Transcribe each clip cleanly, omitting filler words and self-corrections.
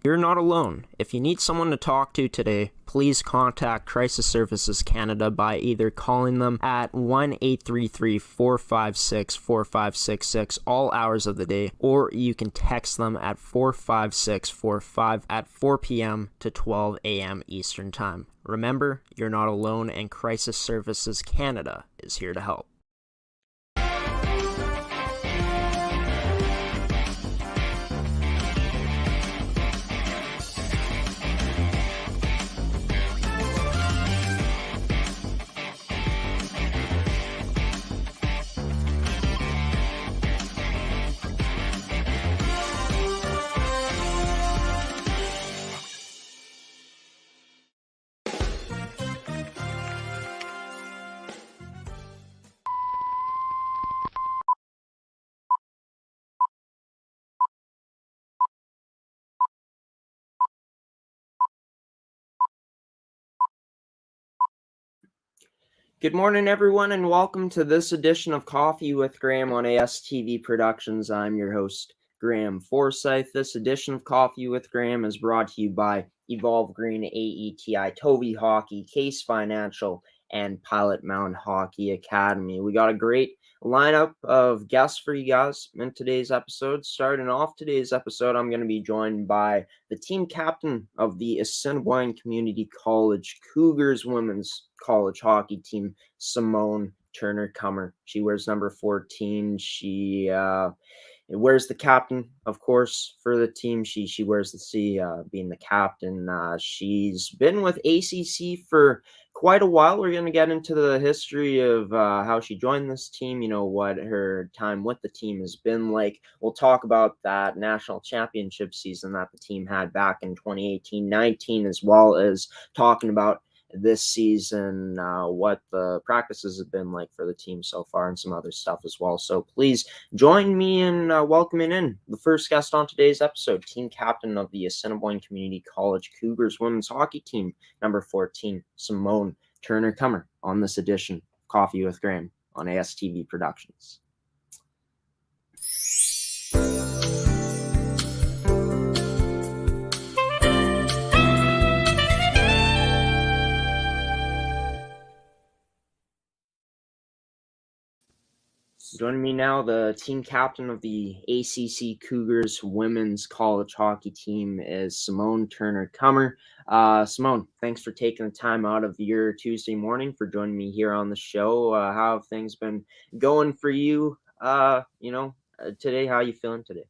You're not alone. If you need someone to talk to today, please contact Crisis Services Canada by either calling them at 1-833-456-4566 all hours of the day, or you can text them at 45645 at 4 p.m. to 12 a.m. Eastern Time. Remember, you're not alone, and Crisis Services Canada is here to help. Good morning, everyone, and welcome to this edition of Coffee with Graeme on ASTV Productions. I'm your host, Graeme Forsyth. This edition of Coffee with Graeme is brought to you by Evolve Green, AETi, TOVI Hockey, Caisse Financial, and Pilot-Mound Hockey-Academy. We got a great lineup of guests for you guys in today's episode. Starting off today's episode, I'm going to be joined by the team captain of the Assiniboine Community College Cougars women's college hockey team, Simone Turner-Cummer. She wears number 14. She wears the captain, of course, for the team. She wears the C, being the captain. She's been with ACC for quite a while. We're going to get into the history of how she joined this team, what her time with the team has been like. We'll talk about that national championship season that the team had back in 2018-19, as well as talking about this season, what the practices have been like for the team so far, and some other stuff as well. So please join me in welcoming in the first guest on today's episode, team captain of the Assiniboine Community College Cougars women's hockey team, number 14, Simone Turner-Cummer, on this edition of Coffee with Graeme on ASTV Productions. Joining me now, the team captain of the ACC Cougars women's college hockey team is Simone Turner-Cummer. Simone, thanks for taking the time out of your Tuesday morning for joining me here on the show. How have things been going for you, today? How are you feeling today?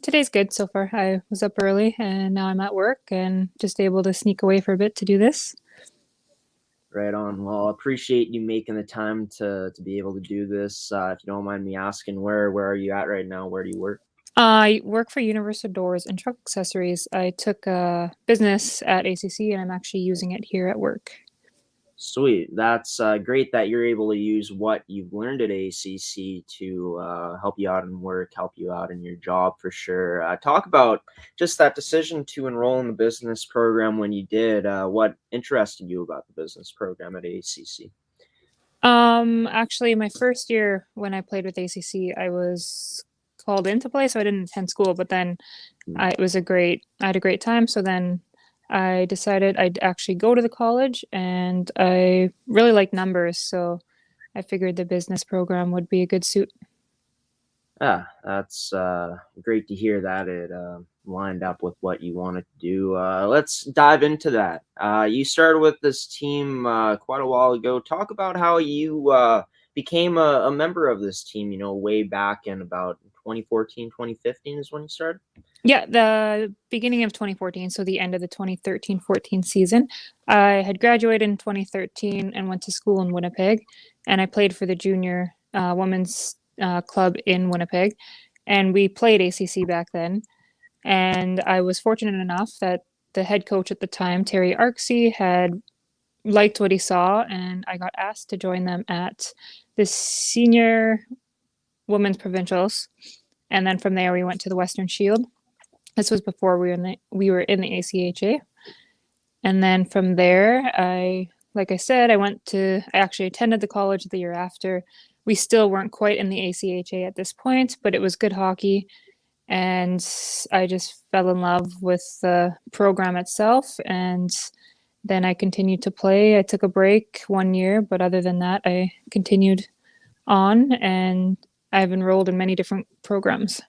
Today's good so far. I was up early and now I'm at work and just able to sneak away for a bit to do this. Right on. Well, I appreciate you making the time to be able to do this. If you don't mind me asking, where are you at right now? Where do you work? I work for Universal Doors and Truck Accessories. I took a business at ACC and I'm actually using it here at work. Sweet. That's great that you're able to use what you've learned at ACC to help you out in work, help you out in your job for sure. Talk about just that decision to enroll in the business program when you did. What interested you about the business program at ACC? Actually, my first year when I played with ACC, I was called into play, so I didn't attend school, but then I had a great time. So then I decided I'd actually go to the college, and I really like numbers, so I figured the business program would be a good suit. That's great to hear that it lined up with what you wanted to do. Let's dive into that. You started with this team quite a while ago. Talk about how you became a member of this team, way back in about 2014, 2015 is when you started? Yeah, the beginning of 2014, so the end of the 2013-14 season. I had graduated in 2013 and went to school in Winnipeg, and I played for the junior women's club in Winnipeg, and we played ACC back then. And I was fortunate enough that the head coach at the time, Terry Arksey, had liked what he saw, and I got asked to join them at the senior women's provincials. And then from there, we went to the Western Shield. This was before we were in the ACHA. And then from there, I actually attended the college the year after. We still weren't quite in the ACHA at this point, but it was good hockey. and I just fell in love with the program itself, and then I continued to play. I took a break 1 year, but other than that, I continued on, and I've enrolled in many different programs.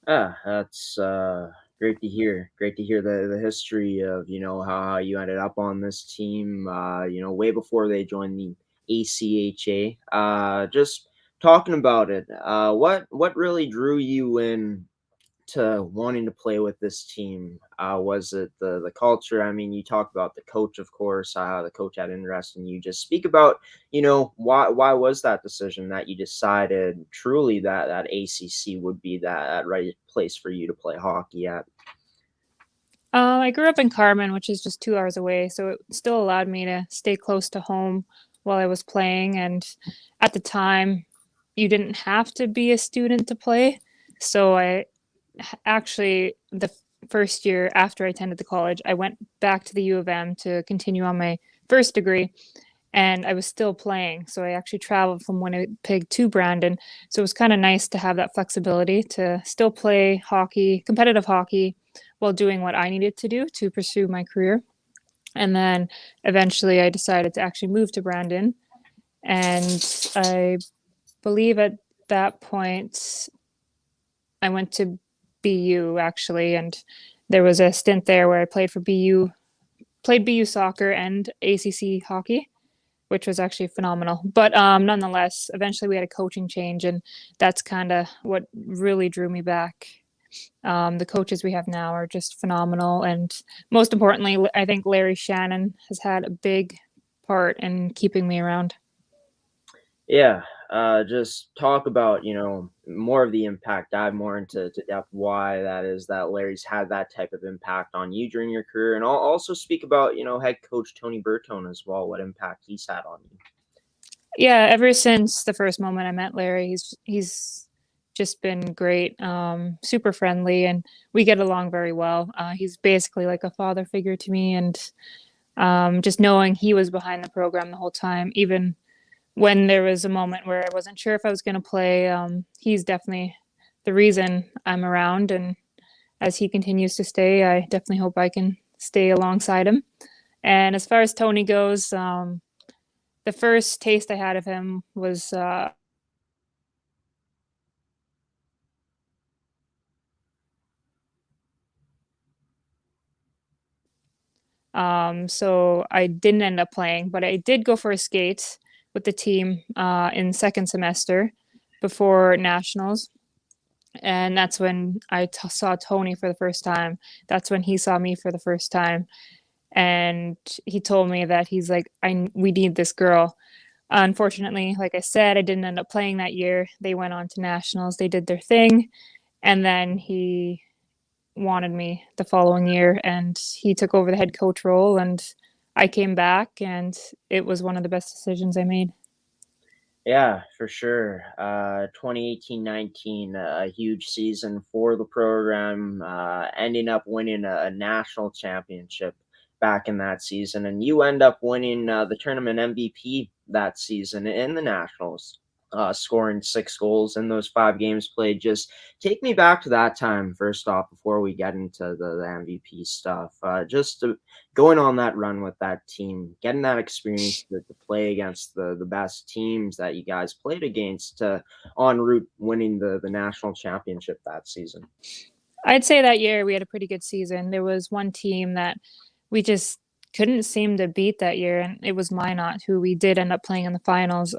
That's great to hear. Great to hear the history of, how you ended up on this team, way before they joined the ACHA. Just talking about it, what really drew you in to wanting to play with this team? Was it the culture? I mean, you talked about the coach, of course. The coach had interest in you. Just speak about, why was that decision that you decided truly that ACC would be that right place for you to play hockey at? I grew up in Carmen, which is just 2 hours away, so it still allowed me to stay close to home while I was playing. And at the time, you didn't have to be a student to play. So I actually, the first year after I attended the college, I went back to the U of M to continue on my first degree, and I was still playing. So I actually traveled from Winnipeg to Brandon. So it was kind of nice to have that flexibility to still play hockey, competitive hockey, while doing what I needed to do to pursue my career. And then eventually I decided to actually move to Brandon. And I believe at that point I went to BU actually, and there was a stint there where I played BU soccer and ACC hockey, which was actually phenomenal. But nonetheless, eventually we had a coaching change, and that's kind of what really drew me back. The coaches we have now are just phenomenal, and most importantly, I think Larry Shannon has had a big part in keeping me around. Yeah, just talk about, more of the impact, dive more into depth why that is that Larry's had that type of impact on you during your career. And I'll also speak about, head coach Tony Bertone as well, what impact he's had on you. Yeah, ever since the first moment I met Larry, he's just been great, super friendly, and we get along very well. He's basically like a father figure to me, and just knowing he was behind the program the whole time, even when there was a moment where I wasn't sure if I was going to play, he's definitely the reason I'm around. And as he continues to stay, I definitely hope I can stay alongside him. And as far as Tony goes, the first taste I had of him was so I didn't end up playing, but I did go for a skate with the team in second semester before nationals. And that's when I saw Tony for the first time. That's when he saw me for the first time. And he told me that he's like, we need this girl. Unfortunately, like I said, I didn't end up playing that year. They went on to nationals, they did their thing. And then he wanted me the following year, and he took over the head coach role, and I came back, and it was one of the best decisions I made. Yeah, for sure. 2018-19, a huge season for the program, ending up winning a national championship back in that season. And you end up winning the tournament MVP that season in the nationals, scoring 6 goals in those 5 games played. Just take me back to that time, first off, before we get into the MVP stuff. Going on that run with that team, getting that experience to play against the best teams that you guys played against, en route winning the national championship that season. I'd say that year we had a pretty good season. There was one team that we just couldn't seem to beat that year, and it was Minot, who we did end up playing in the finals.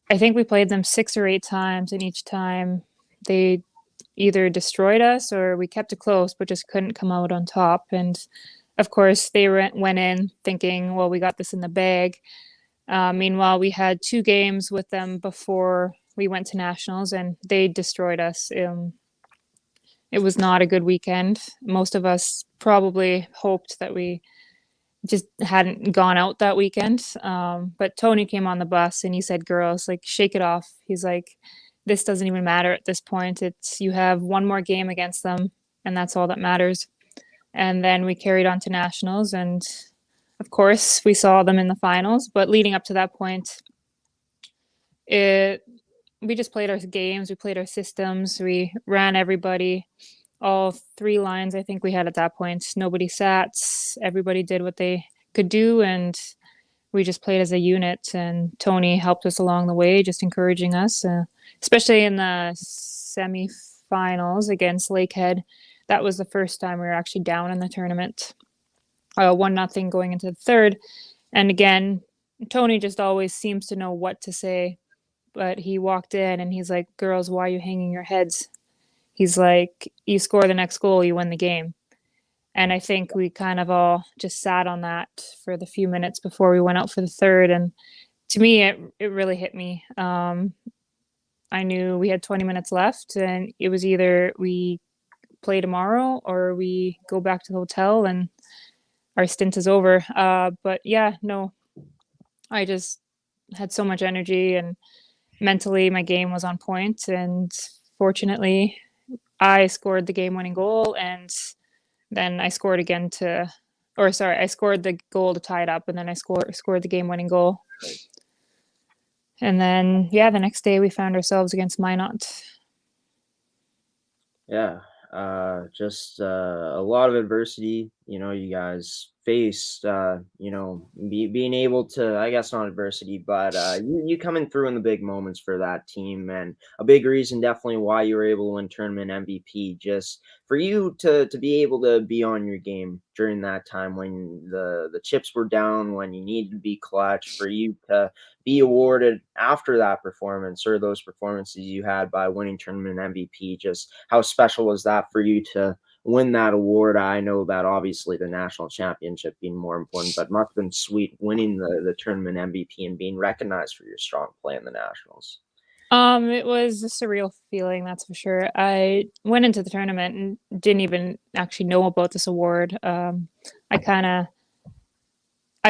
I think we played them 6 or 8 times, and each time they either destroyed us or we kept it close, but just couldn't come out on top. And of course, they went in thinking, well, we got this in the bag. Meanwhile, we had 2 games with them before we went to nationals, and they destroyed us. It was not a good weekend. Most of us probably hoped that we just hadn't gone out that weekend. But Tony came on the bus and he said, girls, like, shake it off. He's like, this doesn't even matter at this point. It's, you have one more game against them, and that's all that matters. And then we carried on to nationals, and of course we saw them in the finals. But leading up to that point, it we just played our games. We played our systems. We ran everybody, all 3 lines. I think we had at that point. Nobody sat. Everybody did what they could do, and we just played as a unit. And Tony helped us along the way, just encouraging us, especially in the semifinals against Lakehead. That was the first time we were actually down in the tournament, 1-0 going into the third. And again, Tony just always seems to know what to say. But he walked in and he's like, "Girls, why are you hanging your heads?" He's like, "You score the next goal, you win the game." And I think we kind of all just sat on that for the few minutes before we went out for the third. And to me, it really hit me. I knew we had 20 minutes left, and it was either we play tomorrow or we go back to the hotel and our stint is over. But yeah, no, I just had so much energy, and mentally my game was on point, and fortunately I scored the game-winning goal, and then I scored again I scored the goal to tie it up, and then I scored the game-winning goal. And then the next day we found ourselves against Minot. Yeah, just a lot of adversity, you guys faced, being able to, I guess not adversity, but you coming through in the big moments for that team, and a big reason definitely why you were able to win tournament MVP, just for you to be able to be on your game during that time when the chips were down, when you needed to be clutch, for you to be awarded after that performance or those performances you had by winning tournament MVP. Just how special was that for you to win that award? I know that obviously the national championship being more important, but must have been sweet winning the tournament MVP and being recognized for your strong play in the nationals. It was a surreal feeling, that's for sure. I went into the tournament and didn't even actually know about this award. I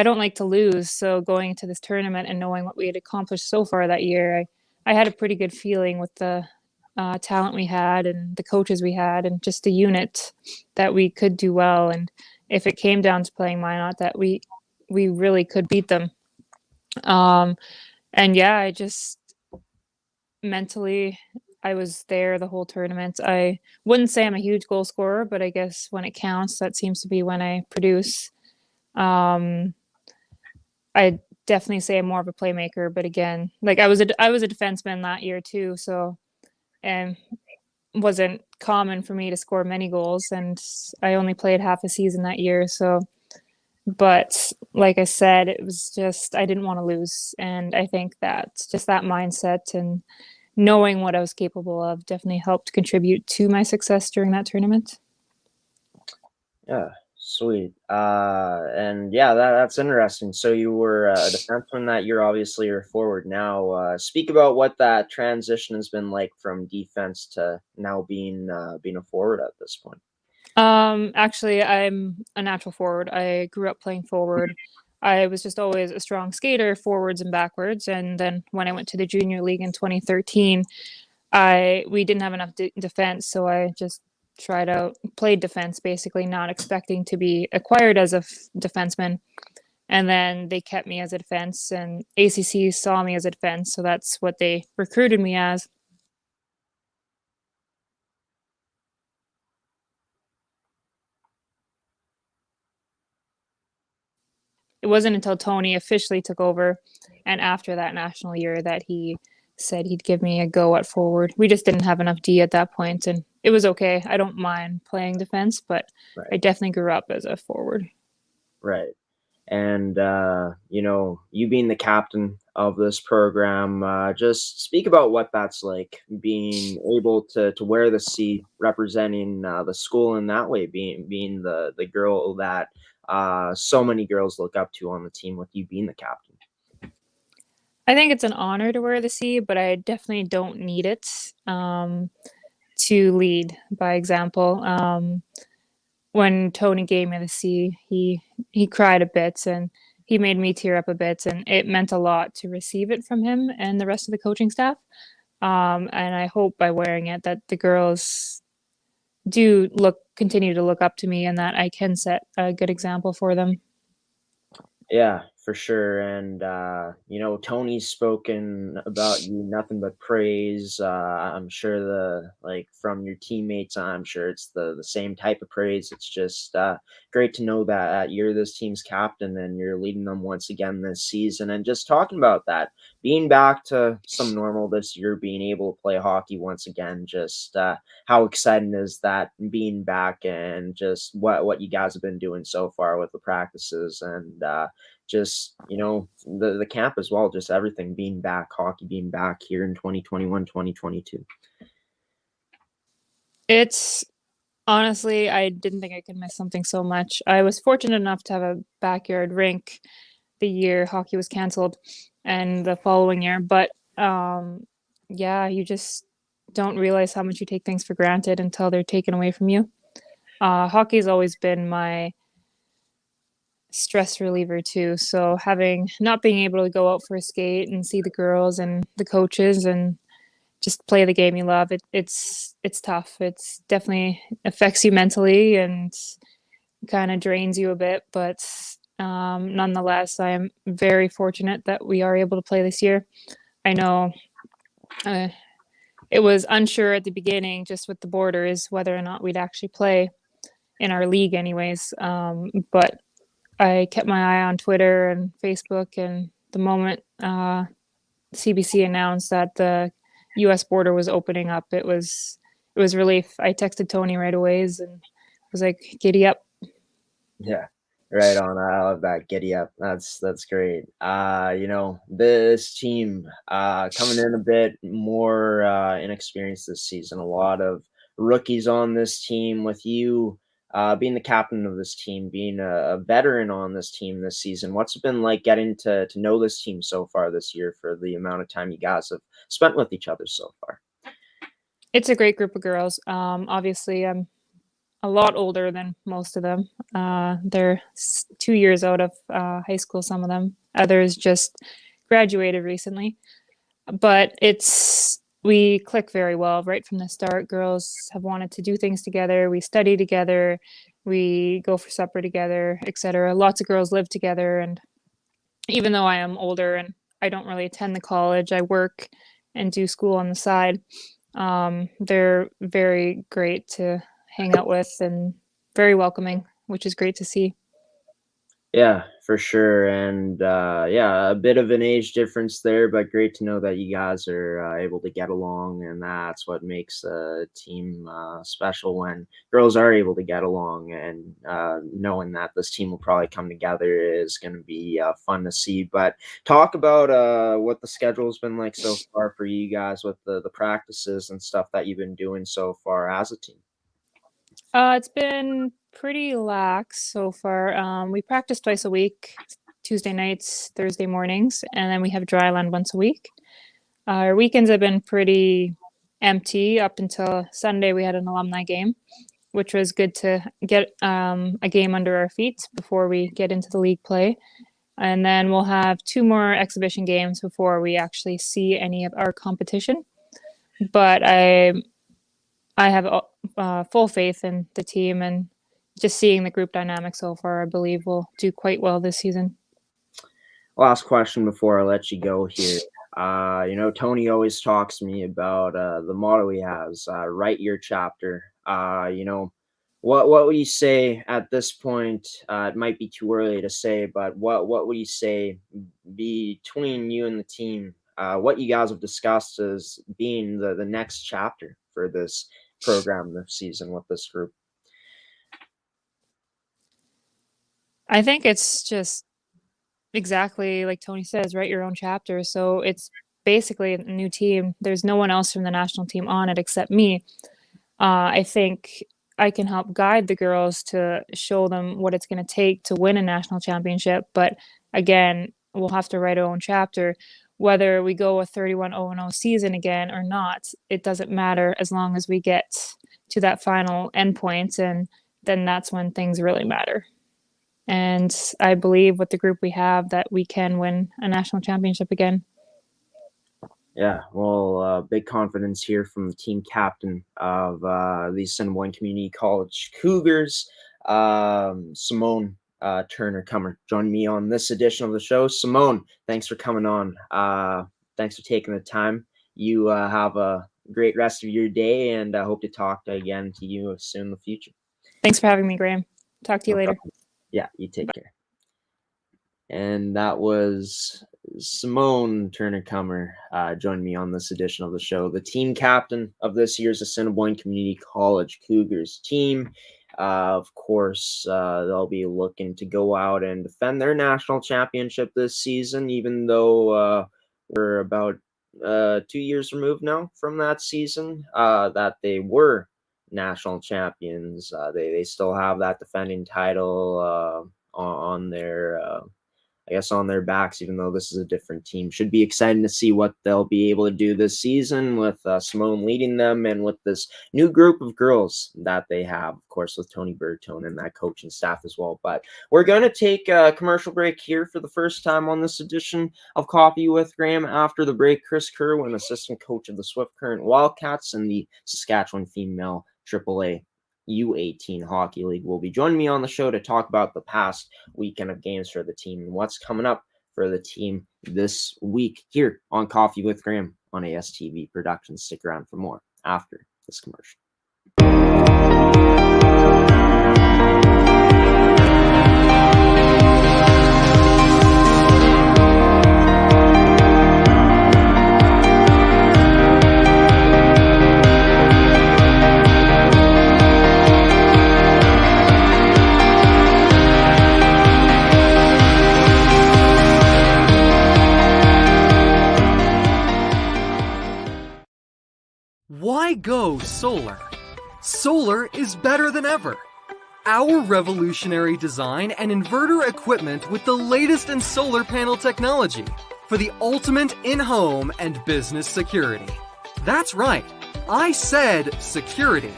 don't like to lose, so going into this tournament and knowing what we had accomplished so far that year, I had a pretty good feeling with the talent we had and the coaches we had and just the unit that we could do well. And if it came down to playing Minot, that we really could beat them. And yeah, I just mentally, I was there the whole tournament. I wouldn't say I'm a huge goal scorer, but I guess when it counts, that seems to be when I produce. I definitely say I'm more of a playmaker, but again, like I was a defenseman that year too, so and wasn't common for me to score many goals, and I only played half a season that year. So, but like I said, it was just I didn't want to lose, and I think that just that mindset and knowing what I was capable of definitely helped contribute to my success during that tournament. Yeah, sweet. And yeah, that's interesting. So you were a defenseman that year. Obviously, you're forward now. Speak about what that transition has been like from defense to now being a forward at this point. Actually, I'm a natural forward. I grew up playing forward. I was just always a strong skater, forwards and backwards. And then when I went to the junior league in 2013, we didn't have enough defense, so I just tried out, played defense, basically not expecting to be acquired as a defenseman. And then they kept me as a defense, and ACC saw me as a defense, so that's what they recruited me as. It wasn't until Tony officially took over and after that national year that he said he'd give me a go at forward. We just didn't have enough D at that point, and it was okay. I don't mind playing defense, but Right. I definitely grew up as a forward. Right. And you being the captain of this program, just speak about what that's like, being able to wear the C, representing the school in that way, being the girl that so many girls look up to on the team, with you being the captain. I think it's an honor to wear the C, but I definitely don't need it to lead by example. When Tony gave me the C, he cried a bit and he made me tear up a bit, and it meant a lot to receive it from him and the rest of the coaching staff. And I hope by wearing it that the girls do continue to look up to me, and that I can set a good example for them. Yeah, for sure. And, Tony's spoken about you nothing but praise. I'm sure from your teammates, I'm sure it's the same type of praise. It's just great to know that you're this team's captain and you're leading them once again this season. And just talking about that, being back to some normal this year, being able to play hockey once again, just how exciting is that being back, and just what you guys have been doing so far with the practices, and just the camp as well, just everything being back, hockey being back here in 2021, 2022. It's honestly, I didn't think I could miss something so much. I was fortunate enough to have a backyard rink the year hockey was canceled and the following year, but yeah, you just don't realize how much you take things for granted until they're taken away from you. Hockey's always been my stress reliever too. So not being able to go out for a skate and see the girls and the coaches and just play the game you love, it's tough. It's definitely affects you mentally and kind of drains you a bit, but nonetheless, I am very fortunate that we are able to play this year. I know it was unsure at the beginning, just with the borders, whether or not we'd actually play in our league anyways. But I kept my eye on Twitter and Facebook, and the moment CBC announced that the U.S. border was opening up, it was relief. I texted Tony right away and was like, "Giddy up!" Yeah, right on. I love that. Giddy up. That's great. This team coming in a bit more inexperienced this season. A lot of rookies on this team, with you being the captain of this team, being a veteran on this team this season. What's it been like getting to know this team so far this year, for the amount of time you guys have spent with each other so far? It's a great group of girls. Obviously, I'm a lot older than most of them. They're 2 years out of high school, some of them. Others just graduated recently. But we click very well right from the start. Girls have wanted to do things together. We study together. We go for supper together, etc. Lots of girls live together. And even though I am older and I don't really attend the college, I work and do school on the side. They're very great to hang out with and very welcoming, which is great to see. Yeah, for sure. And yeah, a bit of an age difference there, but great to know that you guys are able to get along. And that's what makes a team special, when girls are able to get along. And knowing that this team will probably come together is going to be fun to see. But talk about what the schedule has been like so far for you guys, with the practices and stuff that you've been doing so far as a team. It's been pretty lax so far. We practice twice a week, Tuesday nights, Thursday mornings, and then we have dry land once a week. Our weekends have been pretty empty up until Sunday. We had an alumni game, which was good to get a game under our feet before we get into the league play. And then we'll have 2 more exhibition games before we actually see any of our competition. But I have full faith in the team, and just seeing the group dynamic so far, I believe we'll do quite well this season. Last question before I let you go here. Tony always talks to me about the motto he has, write your chapter. What would you say at this point? It might be too early to say, but what would you say between you and the team? What you guys have discussed as being the next chapter for this program this season with this group? I think it's just exactly like Tony says, write your own chapter. So it's basically a new team. There's no one else from the national team on it except me. I think I can help guide the girls to show them what it's going to take to win a national championship. But again, we'll have to write our own chapter. Whether we go a 31-0-0 season again or not, it doesn't matter as long as we get to that final endpoint, and then that's when things really matter. And I believe with the group we have that we can win a national championship again. Yeah, well, big confidence here from the team captain of the Assiniboine Community College Cougars, Simone. Turner-Cummer. Join me on this edition of the show. Simone, thanks for coming on. Thanks for taking the time. You have a great rest of your day, and I hope to talk again to you soon in the future. Thanks for having me, Graeme. Talk to you later. Problem. Yeah, you take care. And that was Simone Turner-Cummer joined me on this edition of the show, the team captain of this year's Assiniboine Community College Cougars team. Of course, they'll be looking to go out and defend their national championship this season, even though we're about 2 years removed now from that season that they were national champions. They still have that defending title on their on their backs, even though this is a different team. Should be exciting to see what they'll be able to do this season with Simone leading them and with this new group of girls that they have, of course, with Tony Bertone and that coaching staff as well. But we're going to take a commercial break here for the first time on this edition of Coffee with Graeme. After the break, Chris Kirwan, assistant coach of the Swift Current Wildcats and the Saskatchewan female AAA U18 Hockey League, will be joining me on the show to talk about the past weekend of games for the team and what's coming up for the team this week here on Coffee with Graeme on ASTV Productions. Stick around for more after this commercial. Why go solar? Solar is better than ever. Our revolutionary design and inverter equipment with the latest in solar panel technology for the ultimate in-home and business security. That's right, I said security.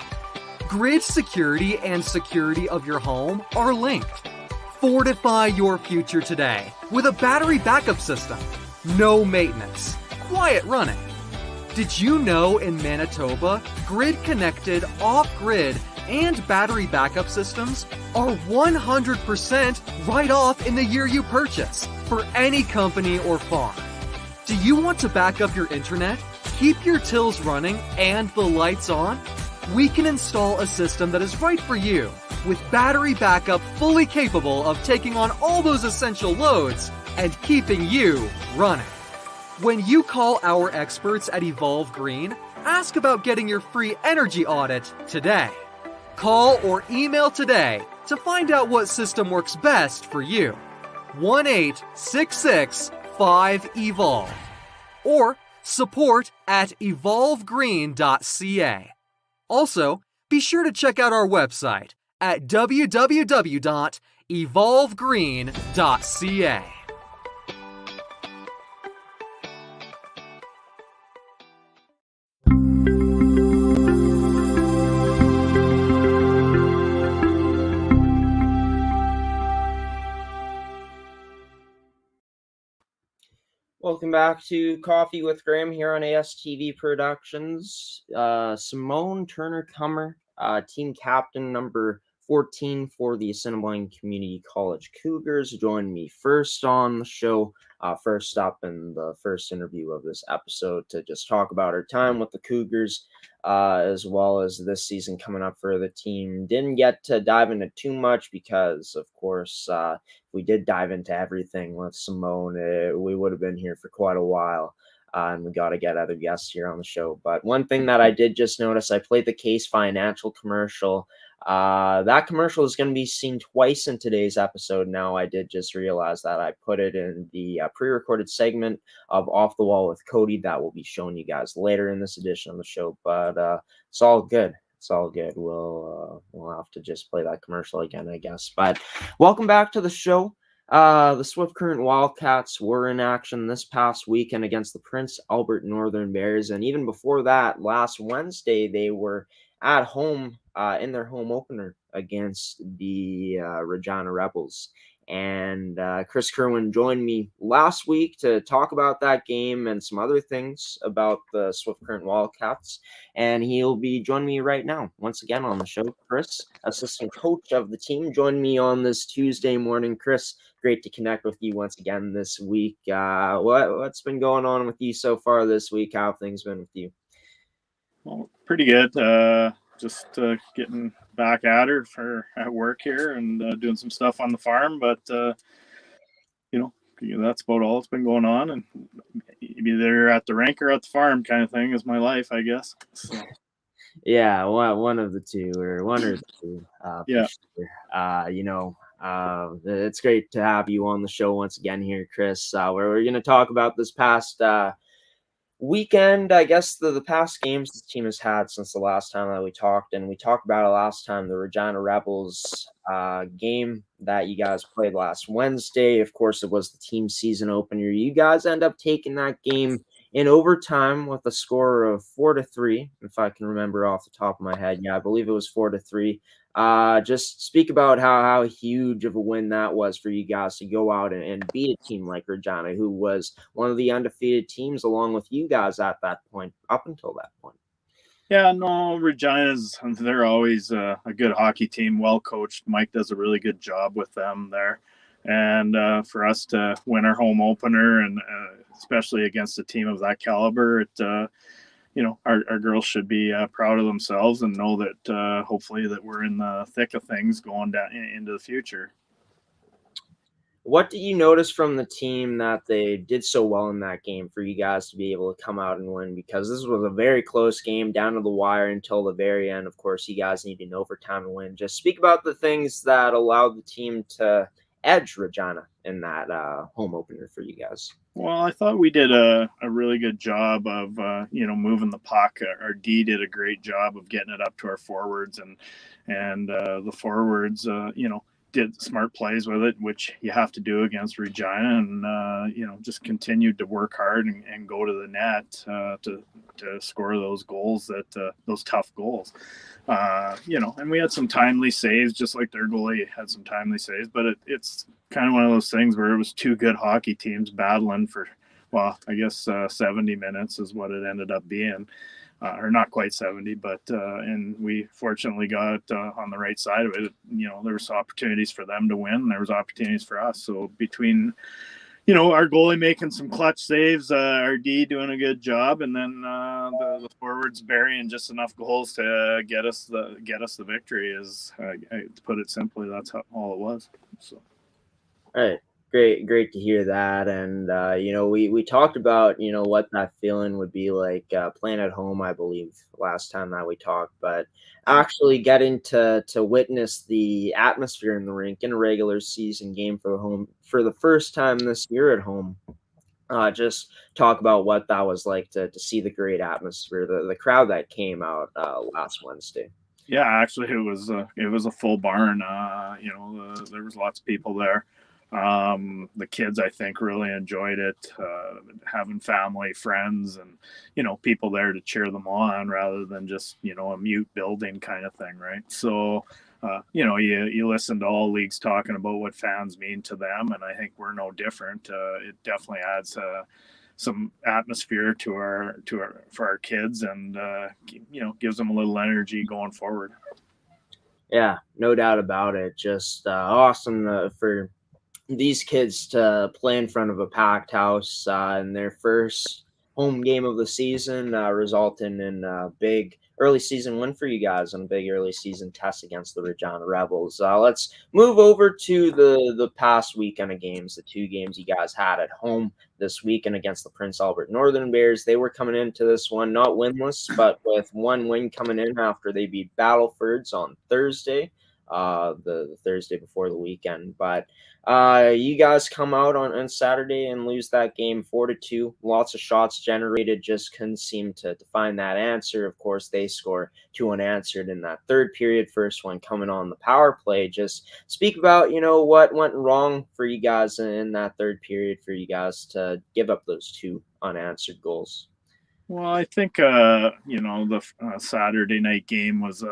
Grid security and security of your home are linked. Fortify your future today with a battery backup system. No maintenance, quiet running. Did you know in Manitoba, grid-connected, off-grid, and battery backup systems are 100% right off in the year you purchase for any company or farm? Do you want to back up your internet, keep your tills running, and the lights on? We can install a system that is right for you with battery backup fully capable of taking on all those essential loads and keeping you running. When you call our experts at Evolve Green, ask about getting your free energy audit today. Call or email today to find out what system works best for you. 1-866-5EVOLVE or support@evolvegreen.ca. Also, be sure to check out our website at www.evolvegreen.ca. Welcome back to Coffee with Graeme here on ASTV Productions. Simone Turner-Cummer, team captain number 14 for the Assiniboine Community College Cougars, joined me first on the show, first up in the first interview of this episode to just talk about her time with the Cougars, as well as this season coming up for the team. Didn't get to dive into too much because, of course, if we did dive into everything with Simone, we would have been here for quite a while. And we got to get other guests here on the show. But one thing that I did just notice, I played the Caisse financial commercial. That commercial is going to be seen twice in today's episode. Now, I did just realize that I put it in the pre-recorded segment of Off the Wall with Cody that will be showing you guys later in this edition of the show. But it's all good. It's all good. We'll have to just play that commercial again, I guess. But welcome back to the show. The Swift Current Wildcats were in action this past weekend against the Prince Albert Northern Bears. And even before that, last Wednesday, they were at home in their home opener against the Regina Rebels. and Chris Kirwan joined me last week to talk about that game and some other things about the Swift Current Wildcats. And he'll be joining me right now once again on the show. Chris, assistant coach of the team, joined me on this Tuesday morning. Chris, great to connect with you once again this week. What's been going on with you so far this week? How have things been with you? Well, pretty good. Just getting back at work here and doing some stuff on the farm, but that's about all that's been going on. And either at the rink or at the farm, kind of thing, is my life, I guess. So. Yeah, one of the two, or one or the two. Yeah. Sure. It's great to have you on the show once again here, Chris. We're going to talk about this past weekend, I guess the past games the team has had since the last time that we talked, and we talked about it last time, the Regina Rebels game that you guys played last Wednesday. Of course, it was the team season opener. You guys end up taking that game in overtime with a score of 4-3, if I can remember off the top of my head. Yeah, I believe it was 4-3. Just speak about how huge of a win that was for you guys to go out and beat a team like Regina, who was one of the undefeated teams along with you guys at that point, up until that point. Yeah, no, they're always a good hockey team, well coached. Mike does a really good job with them there. And for us to win our home opener, and especially against a team of that caliber, our girls should be proud of themselves and know that hopefully that we're in the thick of things going down into the future. What did you notice from the team that they did so well in that game for you guys to be able to come out and win? Because this was a very close game down to the wire until the very end. Of course, you guys needed an overtime to win. Just speak about the things that allowed the team to edge Regina in that home opener for you guys. Well, I thought we did a really good job of moving the puck. Our D did a great job of getting it up to our forwards, and the forwards did smart plays with it, which you have to do against Regina, and just continued to work hard and go to the net to score those goals, those tough goals. And we had some timely saves, just like their goalie had some timely saves, but it's kind of one of those things where it was two good hockey teams battling for, 70 minutes is what it ended up being. Or not quite 70, but and we fortunately got on the right side of it. There was opportunities for them to win, and there was opportunities for us. So between, our goalie making some clutch saves, our D doing a good job, and then the forwards burying just enough goals to get us the victory. Is to put it simply, that's all it was. So, all right. Great to hear that. And, we talked about, what that feeling would be like playing at home, I believe, last time that we talked. But actually getting to witness the atmosphere in the rink in a regular season game for the first time this year at home, just talk about what that was like to see the great atmosphere, the crowd that came out last Wednesday. Yeah, actually, it was a full barn. There was lots of people there. The kids, I think, really enjoyed it, having family, friends, and, people there to cheer them on rather than just, a mute building kind of thing. Right. So, you listen to all leagues talking about what fans mean to them. And I think we're no different. It definitely adds some atmosphere for our kids, and, gives them a little energy going forward. Yeah, no doubt about it. Just awesome for these kids to play in front of a packed house in their first home game of the season, resulting in a big early season win for you guys and a big early season test against the Regina Rebels. Let's move over to the past weekend of games, the two games you guys had at home this weekend against the Prince Albert Northern Bears. They were coming into this one not winless, but with one win coming in after they beat Battlefords on Thursday. The Thursday before the weekend. But you guys come out on Saturday and lose that game 4-2. Lots of shots generated, just couldn't seem to find that answer. Of course, they score two unanswered in that third period, first one coming on the power play. Just speak about, what went wrong for you guys in that third period for you guys to give up those two unanswered goals. Well, I think the Saturday night game was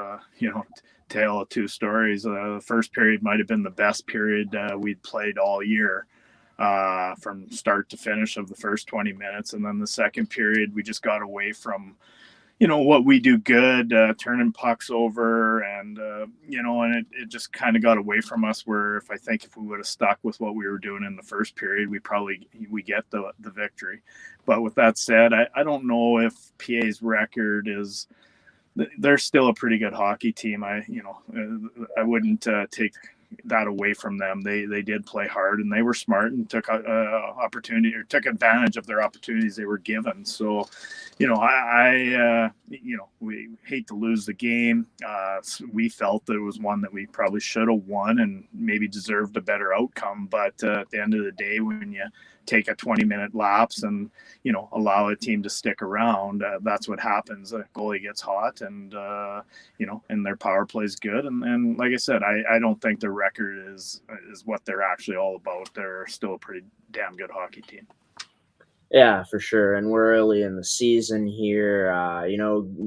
tale of two stories. The first period might have been the best period we'd played all year, from start to finish of the first 20 minutes, and then the second period we just got away from what we do good, turning pucks over, and and it just kind of got away from us, where if we would have stuck with what we were doing in the first period, we get the victory. But with that said, I don't know if PA's record is, they're still a pretty good hockey team. I wouldn't take that away from them. They did play hard, and they were smart, and took took advantage of their opportunities they were given. So, we hate to lose the game. We felt that it was one that we probably should have won and maybe deserved a better outcome. But at the end of the day, when you take a 20-minute lapse and allow a team to stick around, that's what happens. A goalie gets hot, and and their power play is good, and like I said, I don't think the record is what they're actually all about. They're still a pretty damn good hockey team. Yeah, for sure. And we're early in the season here.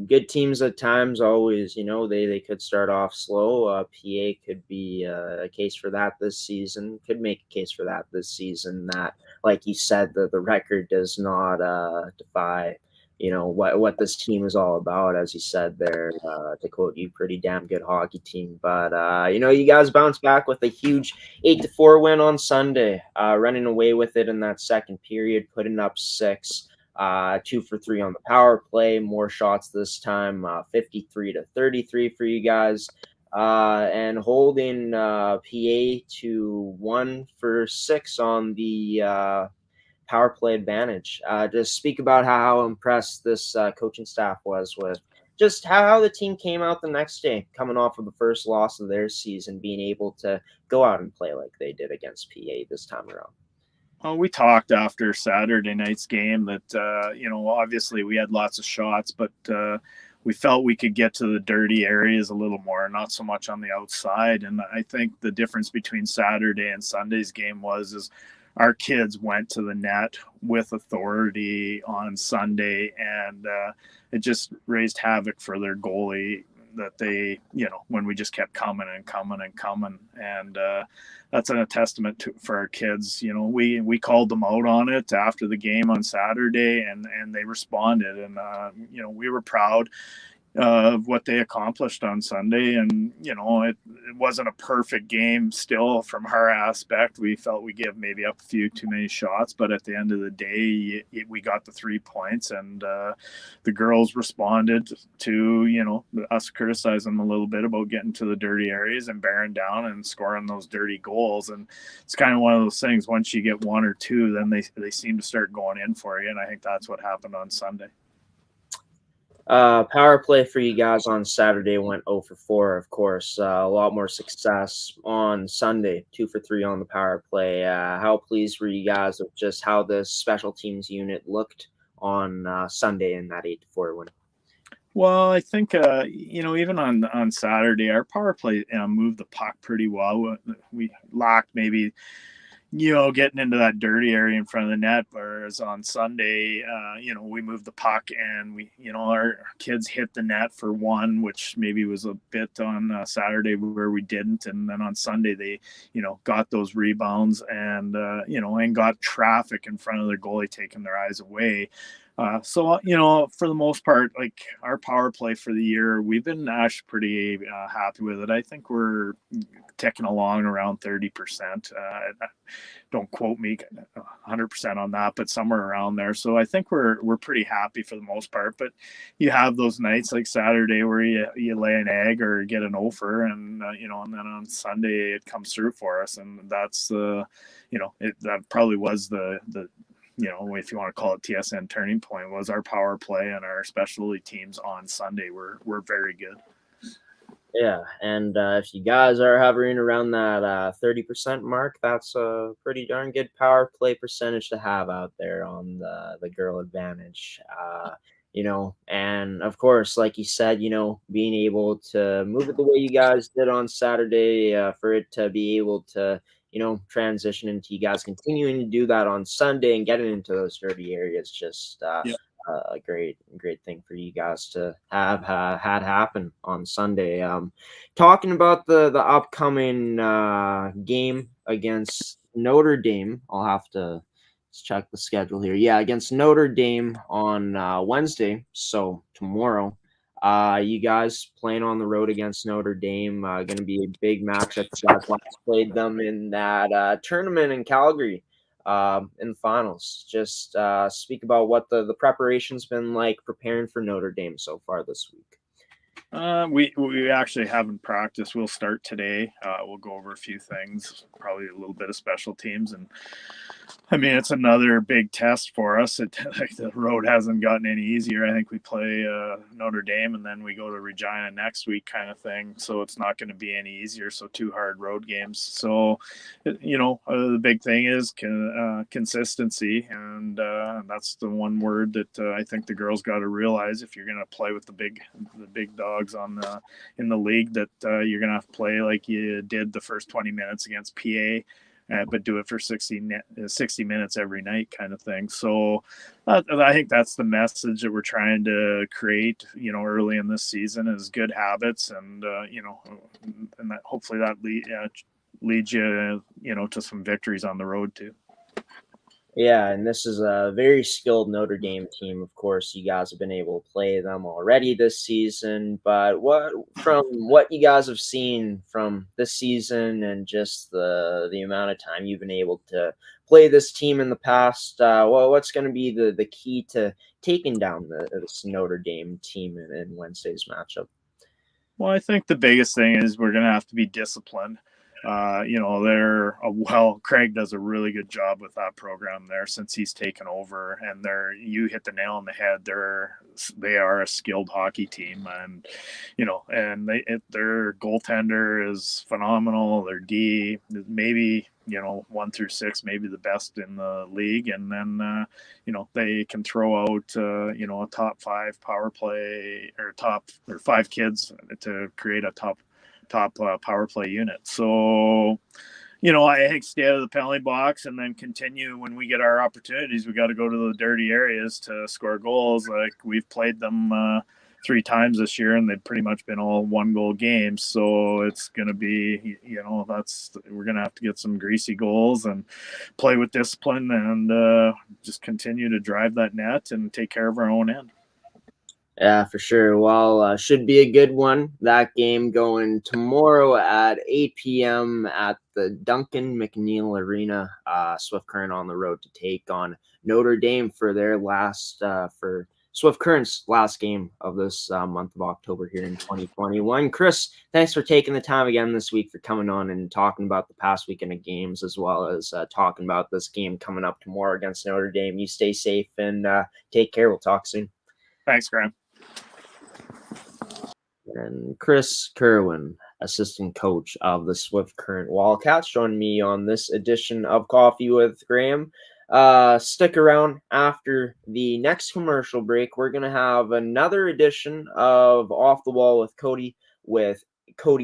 Good teams at times always, they could start off slow. PA could be a case for that this season, could make a case for that this season. That, like you said, the record does not defy, what this team is all about. As you said there, to quote you, pretty damn good hockey team. But, you guys bounced back with a huge 8-4 win on Sunday, running away with it in that second period, putting up 6, 2 for 3 on the power play, more shots this time, 53-33 for you guys, and holding PA to 1 for 6 on the power play advantage. Just speak about how impressed this coaching staff was with just how the team came out the next day, coming off of the first loss of their season, being able to go out and play like they did against PA this time around. Well, we talked after Saturday night's game that, obviously we had lots of shots, but we felt we could get to the dirty areas a little more, not so much on the outside. And I think the difference between Saturday and Sunday's game is our kids went to the net with authority on Sunday, and it just raised havoc for their goalie, that they, when we just kept coming and coming and coming. And that's a testament for our kids. We called them out on it after the game on Saturday, and they responded. And, we were proud of what they accomplished on Sunday. And, it wasn't a perfect game still from our aspect. We felt we gave maybe up a few too many shots, but at the end of the day, we got the 3 points, and the girls responded to, us criticizing them a little bit about getting to the dirty areas and bearing down and scoring those dirty goals. And it's kind of one of those things, once you get 1 or 2, then they seem to start going in for you. And I think that's what happened on Sunday. Power play for you guys on Saturday went 0 for 4, of course. A lot more success on Sunday, 2 for 3 on the power play. How pleased were you guys with just how the special teams unit looked on Sunday in that 8-4 win? Well, I think, even on Saturday, our power play moved the puck pretty well. We lacked maybe getting into that dirty area in front of the net, whereas on Sunday, we moved the puck, and we, our kids hit the net for 1, which maybe was a bit on Saturday where we didn't. And then on Sunday, they, got those rebounds and, and got traffic in front of their goalie, taking their eyes away. So, for the most part, like our power play for the year, we've been actually pretty happy with it. I think we're ticking along around 30%. Don't quote me 100% on that, but somewhere around there. So I think we're pretty happy for the most part. But you have those nights like Saturday where you lay an egg or get an offer, and and then on Sunday it comes through for us, and that's that probably was the if you want to call it TSN turning point, was our power play, and our specialty teams on Sunday were very good. Yeah, and if you guys are hovering around that 30% mark, that's a pretty darn good power play percentage to have out there on the girl advantage. And of course, like you said, being able to move it the way you guys did on Saturday, for it to be able to transition into you guys continuing to do that on Sunday and getting into those dirty areas, just a great thing for you guys to have had happen on Sunday. Talking about the upcoming game against Notre Dame, I'll have to check the schedule here. Yeah, against Notre Dame on Wednesday, so tomorrow. You guys playing on the road against Notre Dame, going to be a big matchup. You guys last played them in that tournament in Calgary in the finals. Just speak about what the preparation's been like preparing for Notre Dame so far this week. We actually haven't practiced. We'll start today. We'll go over a few things, probably a little bit of special teams, and I mean it's another big test for us. The road hasn't gotten any easier. I think we play Notre Dame and then we go to Regina next week, kind of thing. So it's not going to be any easier. So 2 hard road games. So the big thing is consistency, and that's the one word that I think the girls got to realize if you're going to play with the big dogs in the league, that you're gonna have to play like you did the first 20 minutes against PA, but do it for 60 minutes every night, kind of thing. So I think that's the message that we're trying to create, early in this season, is good habits, and and that hopefully that leads you, to some victories on the road too. Yeah, and this is a very skilled Notre Dame team. Of course, you guys have been able to play them already this season, but from what you guys have seen from this season and just the amount of time you've been able to play this team in the past, what's going to be the key to taking down this Notre Dame team in Wednesday's matchup? Well, I think the biggest thing is we're going to have to be disciplined. Craig does a really good job with that program there since he's taken over, and you hit the nail on the head. They are a skilled hockey team, and their goaltender is phenomenal. Their D, maybe 1 through 6, maybe the best in the league, and then they can throw out a top 5 power play or 5 kids to create a top power play unit. So, I think stay out of the penalty box and then continue when we get our opportunities. We got to go to the dirty areas to score goals. Like we've played them 3 times this year, and they've pretty much been all 1-goal games. So it's going to be, we're going to have to get some greasy goals and play with discipline and just continue to drive that net and take care of our own end. Yeah, for sure. Well, should be a good one. That game going tomorrow at 8 p.m. at the Duncan McNeil Arena. Swift Current on the road to take on Notre Dame for their for Swift Current's last game of this month of October here in 2021. Chris, thanks for taking the time again this week for coming on and talking about the past weekend of games, as well as talking about this game coming up tomorrow against Notre Dame. You stay safe and take care. We'll talk soon. Thanks, Graeme. And Chris Kirwan, assistant coach of the Swift Current Wildcats, joined me on this edition of Coffee with Graeme. Stick around after the next commercial break. We're going to have another edition of Off the Wall with Cody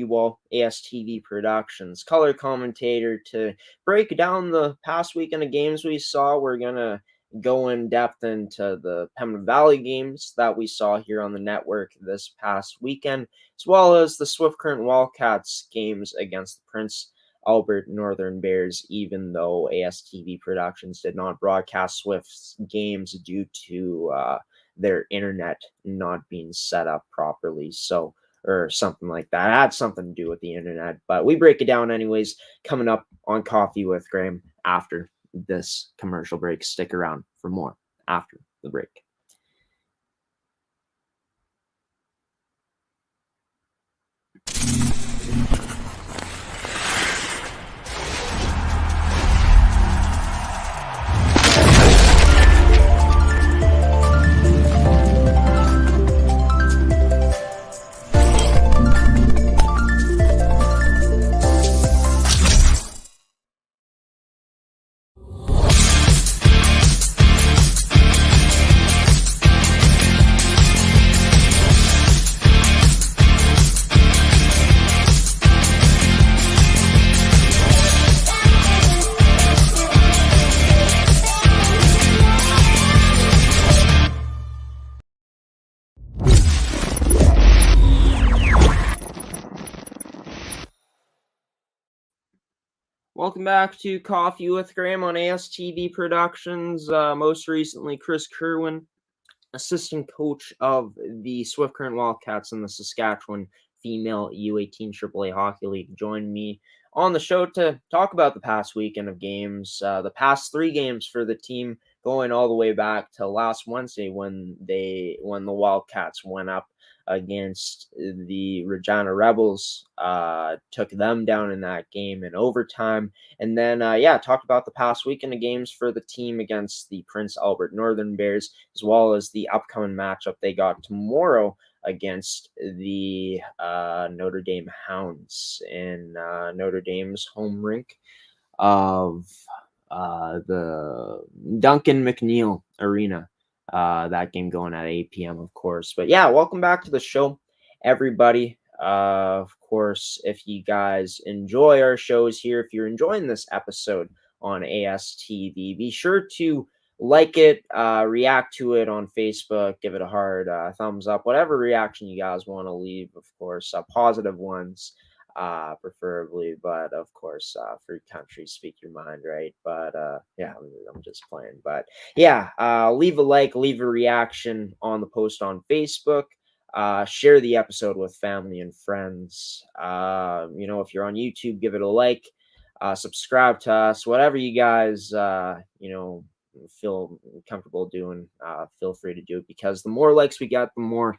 Wall, ASTV Productions, color commentator, to break down the past weekend of games we saw. We're going to go in depth into the Pembina Valley games that we saw here on the network this past weekend, as well as the Swift Current Wildcats games against the Prince Albert Northern Bears, even though ASTV Productions did not broadcast Swift's games due to their internet not being set up properly. Or something like that. It had something to do with the internet, but we break it down anyways, coming up on Coffee with Graeme after this commercial break. Stick around for more after the break. Welcome back to Coffee with Graeme on ASTV Productions. Most recently, Chris Kirwan, assistant coach of the Swift Current Wildcats in the Saskatchewan Female U18 AAA Hockey League, joined me on the show to talk about the past weekend of games, the past 3 games for the team, going all the way back to last Wednesday when the Wildcats went up against the Regina Rebels, took them down in that game in overtime. And then, talked about the past weekend of games for the team against the Prince Albert Northern Bears, as well as the upcoming matchup they got tomorrow against the Notre Dame Hounds in Notre Dame's home rink of the Duncan McNeil Arena. That game going at 8 p.m., of course. But yeah, welcome back to the show, everybody. Of course, if you guys enjoy our shows here, if you're enjoying this episode on ASTV, be sure to like it, react to it on Facebook, give it a hard thumbs up, whatever reaction you guys want to leave, of course, positive ones. Preferably, but of course, free country, speak your mind, right? But yeah, I'm just playing. But yeah, leave a like, leave a reaction on the post on Facebook. Share the episode with family and friends. If you're on YouTube, give it a like. Subscribe to us. Whatever you guys, feel comfortable doing, feel free to do it, because the more likes we get, the more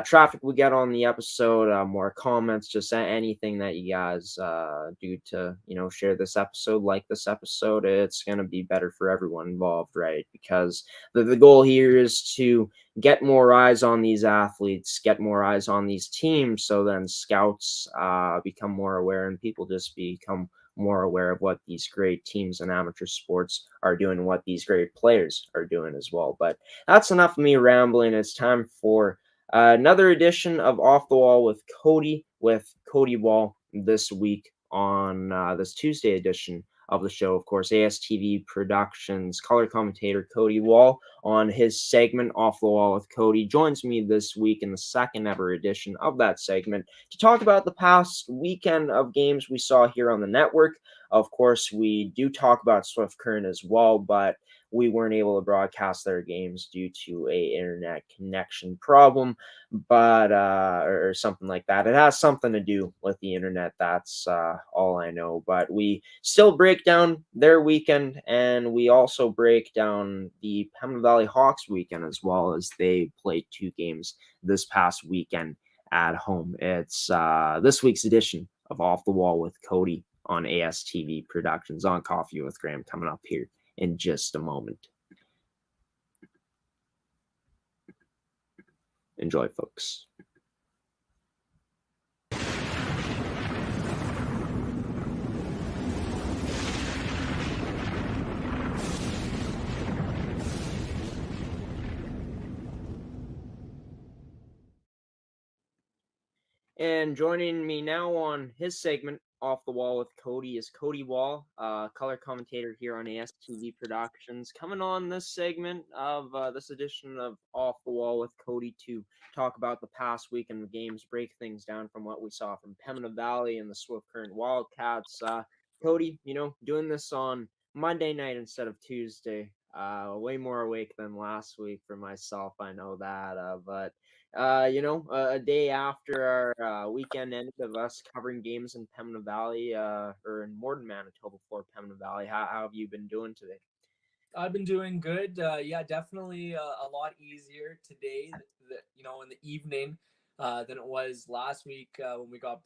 traffic we get on the episode, more comments, just anything that you guys do to, share this episode, like this episode, it's going to be better for everyone involved, right? Because the goal here is to get more eyes on these athletes, get more eyes on these teams, so then scouts become more aware, and people just become more aware of what these great teams in amateur sports are doing, and what these great players are doing as well. But that's enough of me rambling. It's time for another edition of Off the Wall with Cody Wall this week on this Tuesday edition of the show. Of course, ASTV Productions color commentator Cody Wall, on his segment Off the Wall with Cody, joins me this week in the second ever edition of that segment to talk about the past weekend of games we saw here on the network. Of course, we do talk about Swift Current as well, but we weren't able to broadcast their games due to a internet connection problem, but or something like that. It has something to do with the internet. That's all I know. But we still break down their weekend, and we also break down the Pembina Valley Hawks weekend as well, as they played 2 games this past weekend at home. It's this week's edition of Off the Wall with Cody on ASTV Productions on Coffee with Graeme, coming up here in just a moment. Enjoy, folks. And joining me now on his segment, Off the Wall with Cody, is Cody Wall, color commentator here on ASTV Productions, coming on this segment of this edition of Off the Wall with Cody to talk about the past weekend of games, break things down from what we saw from Pembina Valley and the Swift Current Wildcats. Cody, doing this on Monday night instead of Tuesday, way more awake than last week for myself, I know that, but a day after our weekend ended of us covering games in Pembina Valley, or in Morden, Manitoba for Pembina Valley, how have you been doing today? I've been doing good. Yeah, definitely a lot easier today, in the evening than it was last week when we got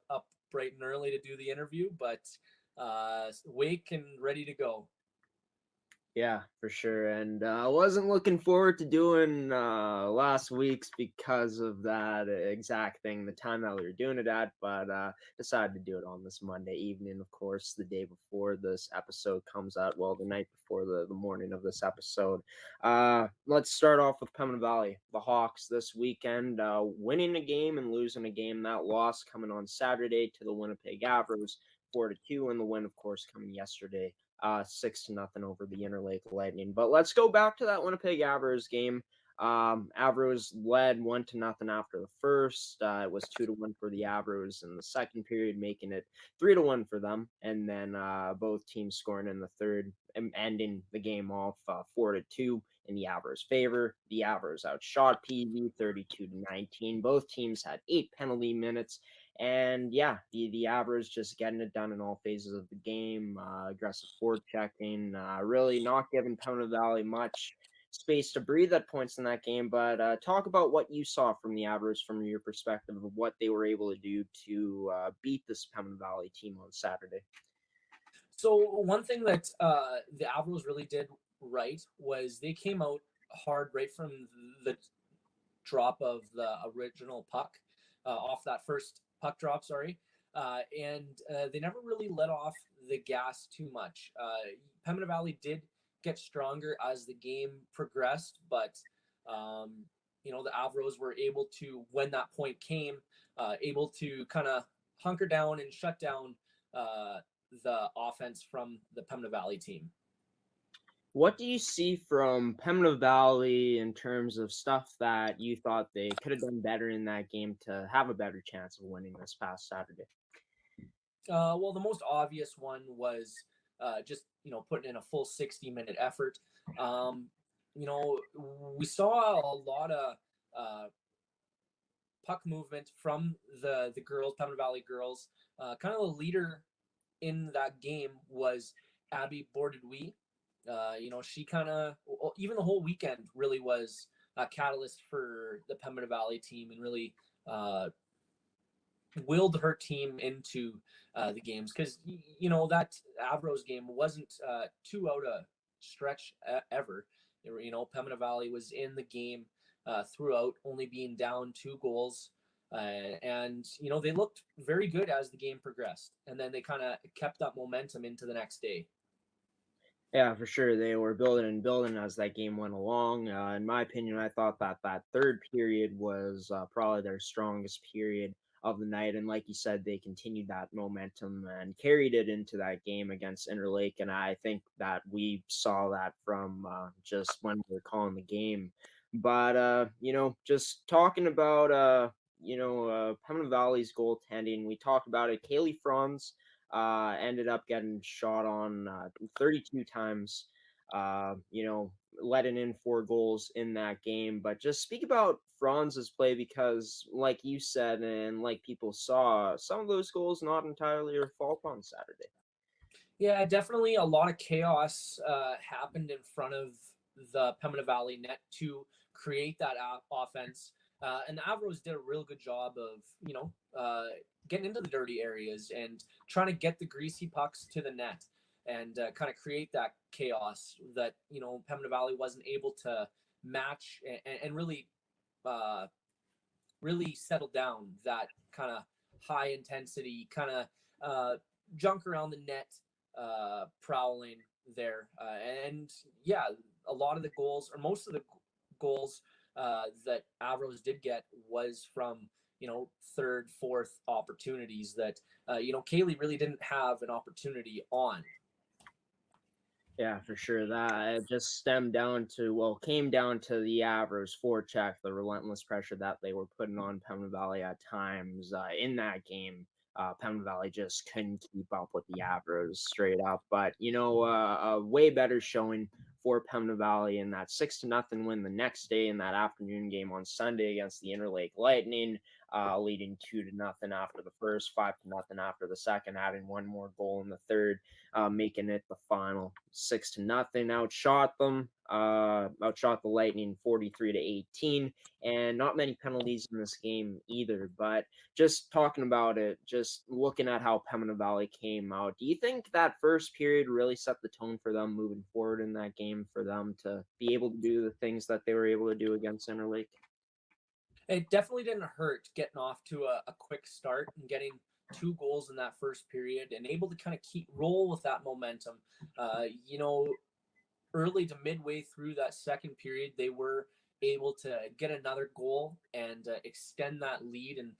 up bright and early to do the interview, but awake and ready to go. Yeah, for sure. And I wasn't looking forward to doing last week's because of that exact thing, the time that we were doing it at, but decided to do it on this Monday evening, of course, the day before this episode comes out. Well, the night before the morning of this episode. Let's start off with Pembina Valley. The Hawks this weekend, winning a game and losing a game. That loss coming on Saturday to the Winnipeg Avros, 4-2, and the win, of course, coming yesterday, 6-0 over the Interlake Lightning. But let's go back to that Winnipeg Avros game. Avros led 1-0 after the first. It was 2-1 for the Avros in the second period, making it 3-1 for them. And then both teams scoring in the third, ending the game off 4-2 in the Avros' favor. The Avros outshot PV 32-19. Both teams had 8 penalty minutes. And yeah, the Avros just getting it done in all phases of the game. Aggressive forechecking, really not giving Pembina Valley much space to breathe at points in that game. But talk about what you saw from the Avros from your perspective of what they were able to do to beat this Pembina Valley team on Saturday. So one thing that the Avros really did right was they came out hard right from the drop of the original puck, off that first puck drop, and they never really let off the gas too much. Pembina Valley did get stronger as the game progressed, but the Avros were able to, when that point came, able to kind of hunker down and shut down the offense from the Pembina Valley team. What do you see from Pembina Valley in terms of stuff that you thought they could have done better in that game to have a better chance of winning this past Saturday? Well, the most obvious one was just putting in a full 60-minute effort. We saw a lot of puck movement from the girls, Pembina Valley girls. Kind of the leader in that game was Abby Bordedoui. She kind of, even the whole weekend, really was a catalyst for the Pembina Valley team and really willed her team into the games, because that Avros game wasn't too out of stretch ever. Pembina Valley was in the game throughout, only being down 2 goals, and they looked very good as the game progressed, and then they kind of kept that momentum into the next day. Yeah, for sure. They were building and building as that game went along. In my opinion, I thought that third period was probably their strongest period of the night. And like you said, they continued that momentum and carried it into that game against Interlake. And I think that we saw that from just when we were calling the game. But, just talking about, Pembina Valley's goaltending, we talked about it. Kaylee Franz ended up getting shot on 32 times, letting in 4 goals in that game. But just speak about Franz's play, because like you said, and like people saw, some of those goals not entirely her fault on Saturday. Yeah, definitely a lot of chaos happened in front of the Pembina Valley net to create that offense. And the Avros did a real good job of, getting into the dirty areas and trying to get the greasy pucks to the net and kind of create that chaos that, Pembina Valley wasn't able to match and really, really settle down that kind of high intensity, kind of junk around the net, prowling there. And yeah, a lot of the goals, or most of the goals that Avros did get was from, third, fourth opportunities that, Kaylee really didn't have an opportunity on. Yeah, for sure. That just came down to the Avros forecheck, the relentless pressure that they were putting on Pembina Valley at times in that game. Pembina Valley just couldn't keep up with the Avros straight up. But, a way better showing for Pembina Valley in that 6-0 win the next day in that afternoon game on Sunday against the Interlake Lightning, leading 2-0 after the first, 5-0 after the second, adding 1 more goal in the third, making it the final 6-0. Outshot the Lightning 43-18, and not many penalties in this game either. But just talking about it, just looking at how Pembina Valley came out, do you think that first period really set the tone for them moving forward in that game, for them to be able to do the things that they were able to do against Interlake? It definitely didn't hurt getting off to a quick start and getting 2 goals in that first period and able to kind of roll with that momentum. Early to midway through that second period, they were able to get another goal and extend that lead. And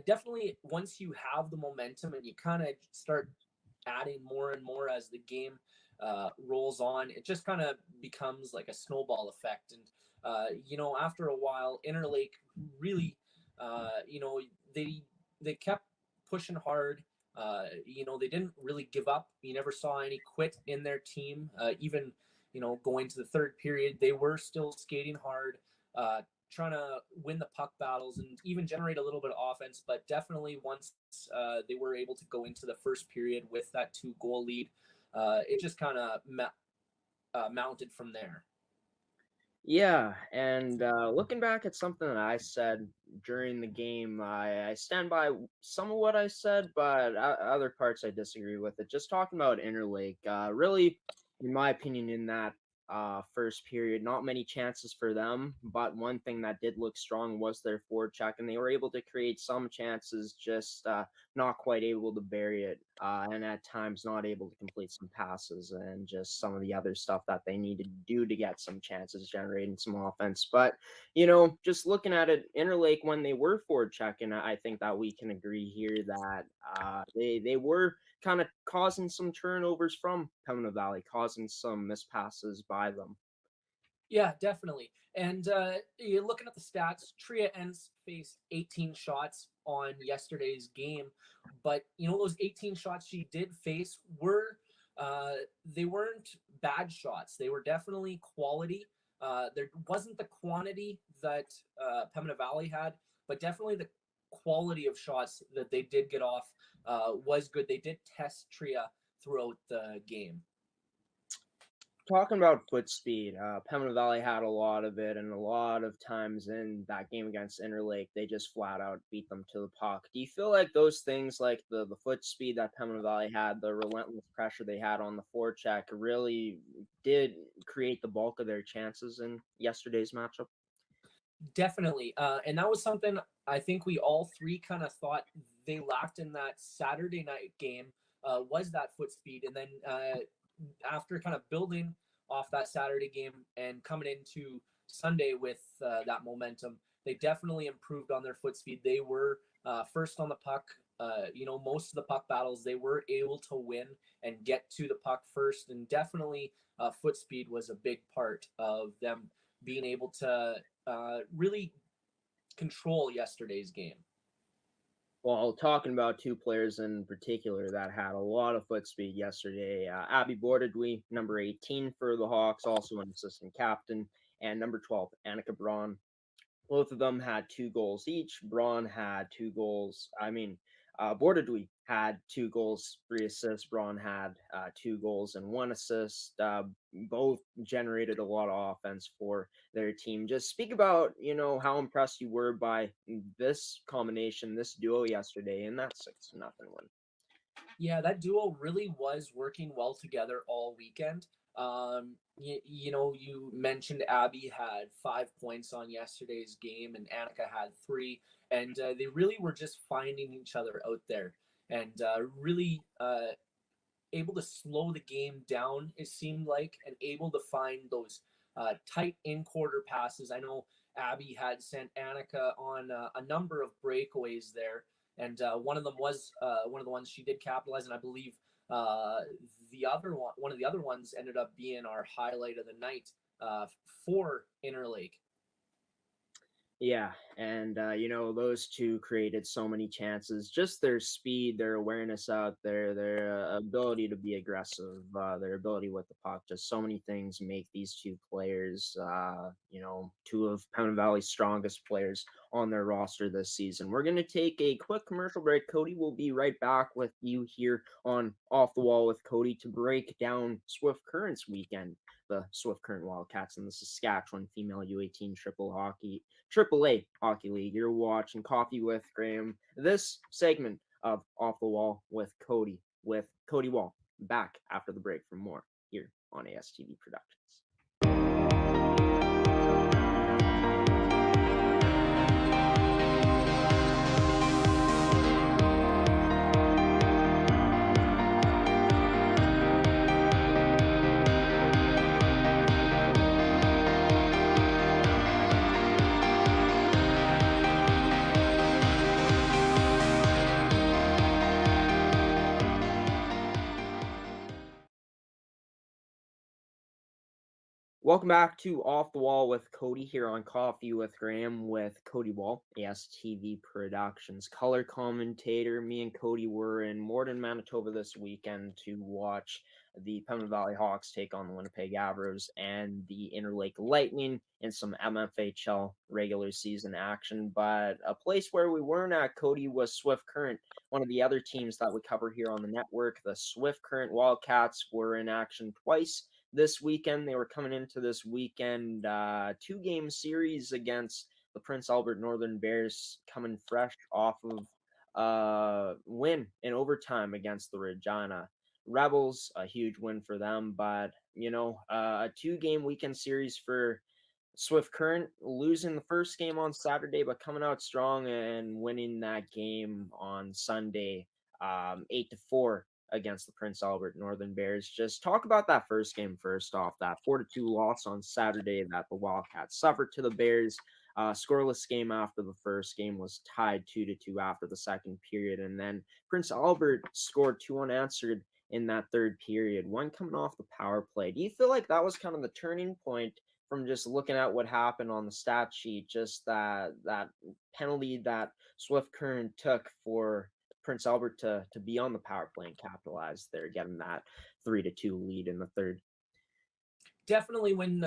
definitely once you have the momentum and you kind of start adding more and more as the game rolls on, it just kind of becomes like a snowball effect. And After a while, Interlake really, they kept pushing hard. They didn't really give up. You never saw any quit in their team. Even, going to the third period, they were still skating hard, trying to win the puck battles and even generate a little bit of offense. But definitely once they were able to go into the first period with that 2-goal lead, it just kind of mounted from there. Yeah, and looking back at something that I said during the game, I stand by some of what I said, but other parts I disagree with it. Just talking about Interlake, really, in my opinion, in that first period, not many chances for them, but one thing that did look strong was their forecheck, and they were able to create some chances, just not quite able to bury it, and at times not able to complete some passes and just some of the other stuff that they needed to do to get some chances, generating some offense. But, just looking at it, Interlake, when they were forechecking, I think that we can agree here that they were kind of causing some turnovers from Pembina Valley, causing some mispasses by them. Yeah, definitely. And you're looking at the stats. Tria Ents faced 18 shots on yesterday's game, but those 18 shots she did face they weren't bad shots. They were definitely quality. There wasn't the quantity that Pembina Valley had, but definitely the quality of shots that they did get off was good. They did test Tria throughout the game. Talking about foot speed, Pembina Valley had a lot of it, and a lot of times in that game against Interlake, they just flat out beat them to the puck. Do you feel like those things, like the foot speed that Pembina Valley had, the relentless pressure they had on the forecheck, really did create the bulk of their chances in yesterday's matchup? Definitely. And that was something I think we all three kind of thought they lacked in that Saturday night game, was that foot speed. And then after kind of building off that Saturday game and coming into Sunday with that momentum, they definitely improved on their foot speed. They were first on the puck. Most of the puck battles they were able to win and get to the puck first. And definitely foot speed was a big part of them being able to really control yesterday's game. Well, talking about two players in particular that had a lot of foot speed yesterday, Abby Bordedwy, number 18 for the Hawks, also an assistant captain, and number 12, Annika Braun. Both of them had 2 goals each. Braun had 2 goals. Bordedwy had 2 goals, 3 assists. Braun had 2 goals and 1 assist. Both generated a lot of offense for their team. Just speak about, how impressed you were by this combination, this duo yesterday in that 6-0 win. Yeah, that duo really was working well together all weekend. You mentioned Abby had 5 points on yesterday's game and Annika had 3, and they really were just finding each other out there and really able to slow the game down, it seemed like, and able to find those tight in-quarter passes. I know Abby had sent Annika on a number of breakaways there, and one of them was one of the ones she did capitalize, and I believe one of the other ones ended up being our highlight of the night for Interlake. Yeah, and those two created so many chances. Just their speed, their awareness out there, their ability to be aggressive, their ability with the puck. Just so many things make these two players, two of Pembina Valley's strongest players on their roster this season. We're going to take a quick commercial break. Cody will be right back with you here on Off the Wall with Cody to break down Swift Current's weekend. The Swift Current Wildcats and the Saskatchewan female U18 AAA Hockey League. You're watching Coffee with Graeme. This segment of Off the Wall with Cody Wall. Back after the break for more here on ASTV Productions. Welcome back to Off the Wall with Cody here on Coffee with Graeme with Cody Wall, ASTV Productions color commentator. Me and Cody were in Morden, Manitoba this weekend to watch the Pembina Valley Hawks take on the Winnipeg Avros and the Interlake Lightning in some MFHL regular season action. But a place where we weren't at, Cody, was Swift Current, one of the other teams that we cover here on the network. The Swift Current Wildcats were in action twice this weekend. They were coming into this weekend 2-game series against the Prince Albert Northern Bears, coming fresh off of win in overtime against the Regina Rebels. A huge win for them, but a 2-game weekend series for Swift Current, losing the first game on Saturday, but coming out strong and winning that game on Sunday 8-4 against the Prince Albert Northern Bears. Just talk about that first game first off, that 4-2 loss on Saturday that the Wildcats suffered to the Bears. Scoreless game after the first game, was tied 2-2 after the second period, and then Prince Albert scored 2 unanswered in that third period, one coming off the power play. Do you feel like that was kind of the turning point from just looking at what happened on the stat sheet, just that penalty that Swift Current took for Prince Albert to be on the power play and capitalize there, getting that 3-2 lead in the third? Definitely, when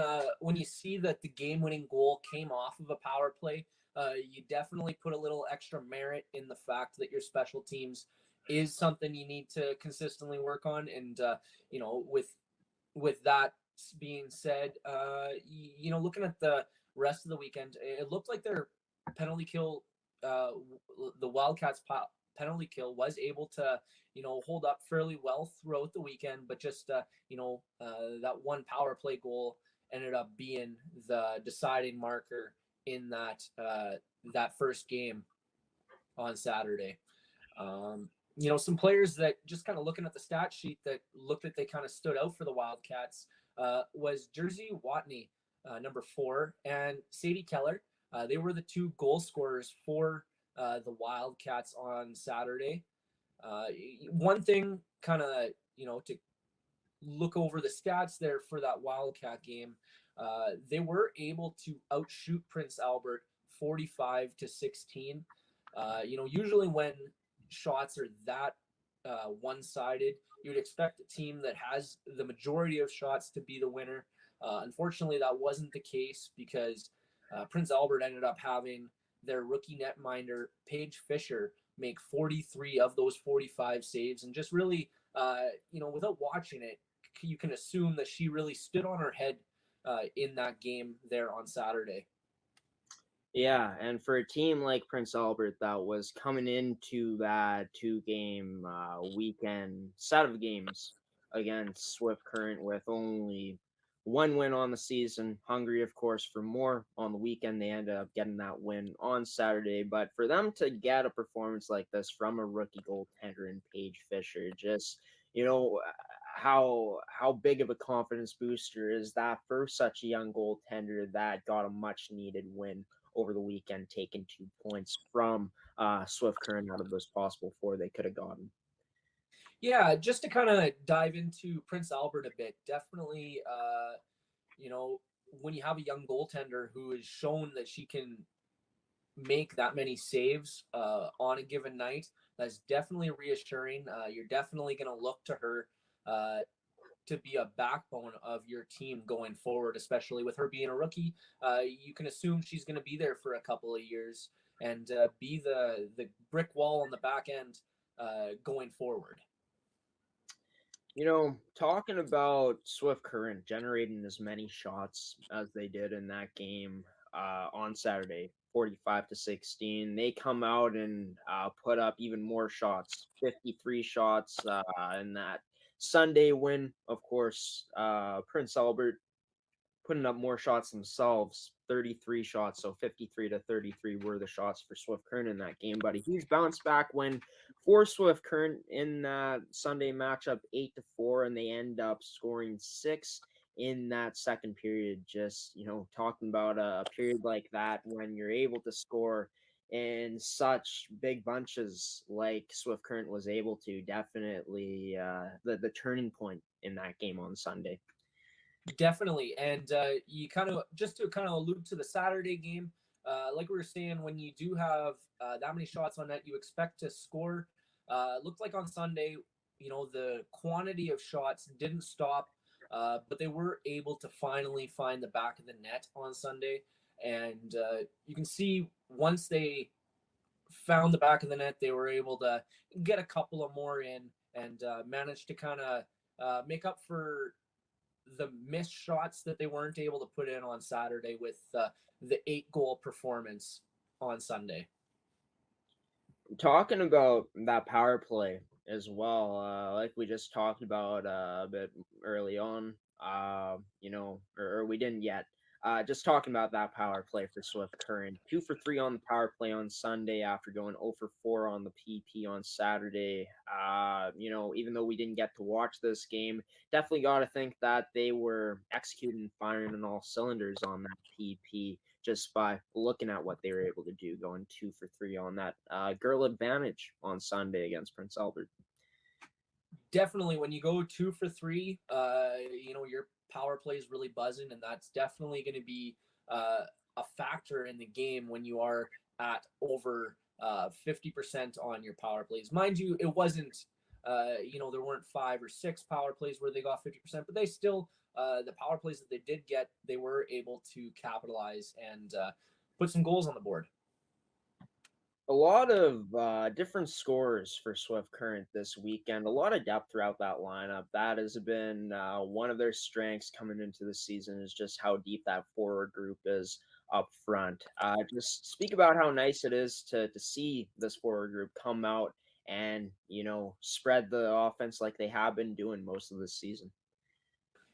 you see that the game-winning goal came off of a power play, you definitely put a little extra merit in the fact that your special teams is something you need to consistently work on. And with that being said, looking at the rest of the weekend, it looked like their penalty kill, the Wildcats penalty kill, was able to hold up fairly well throughout the weekend, but just that one power play goal ended up being the deciding marker in that first game on Saturday. Some players that, just kind of looking at the stat sheet, that looked like they kind of stood out for the Wildcats was Jersey Watney, number 4, and Sadie Keller. They were the 2 goal scorers for the Wildcats on Saturday. One thing, kind of, to look over the stats there for that Wildcat game, they were able to outshoot Prince Albert 45-16. Usually when shots are that one-sided, you would expect a team that has the majority of shots to be the winner. Unfortunately, that wasn't the case, because Prince Albert ended up having their rookie netminder Paige Fisher make 43 of those 45 saves, and just really, without watching it, you can assume that she really stood on her head in that game there on Saturday. Yeah, and for a team like Prince Albert that was coming into that 2-game weekend set of games against Swift Current with only 1 win on the season, hungry, of course, for more on the weekend, they ended up getting that win on Saturday. But for them to get a performance like this from a rookie goaltender in Paige Fisher, just, how big of a confidence booster is that for such a young goaltender that got a much needed win over the weekend, taking 2 points from Swift Current out of those possible 4 they could have gotten. Yeah, just to kind of dive into Prince Albert a bit, definitely, when you have a young goaltender who has shown that she can make that many saves on a given night, that's definitely reassuring. You're definitely going to look to her to be a backbone of your team going forward, especially with her being a rookie. You can assume she's going to be there for a couple of years and be the brick wall on the back end going forward. Talking about Swift Current generating as many shots as they did in that game on Saturday, 45-16, they come out and put up even more shots, 53 shots in that Sunday win. Of course, Prince Albert putting up more shots themselves, 33 shots, so 53-33 were the shots for Swift Current in that game. But a huge bounce back win for Swift Current in that Sunday matchup, 8-4, and they end up scoring 6 in that second period. Just, talking about a period like that when you're able to score in such big bunches like Swift Current was able to, definitely the turning point in that game on Sunday. Definitely. And you kind of, just to kind of allude to the Saturday game, like we were saying, when you do have that many shots on net, you expect to score. Looked like on Sunday, the quantity of shots didn't stop, but they were able to finally find the back of the net on Sunday. And you can see once they found the back of the net, they were able to get a couple of more in and managed to kind of make up for the missed shots that they weren't able to put in on Saturday with the 8-goal performance on Sunday. Talking about that power play as well, like we just talked about a bit early on, or we didn't yet. Just talking about that power play for Swift Current. 2 for 3 on the power play on Sunday after going 0 for 4 on the PP on Saturday. Even though we didn't get to watch this game, definitely got to think that they were executing, firing on all cylinders on that PP just by looking at what they were able to do, going 2 for 3 on that girl advantage on Sunday against Prince Albert. Definitely, when you go 2 for 3, your power play is really buzzing, and that's definitely going to be a factor in the game when you are at over 50% on your power plays. Mind you, it wasn't, there weren't 5 or 6 power plays where they got 50%, but they still, the power plays that they did get, they were able to capitalize and put some goals on the board. A lot of different scores for Swift Current this weekend. A lot of depth throughout that lineup. That has been one of their strengths coming into the season, is just how deep that forward group is up front. Just speak about how nice it is to see this forward group come out and, spread the offense like they have been doing most of the season.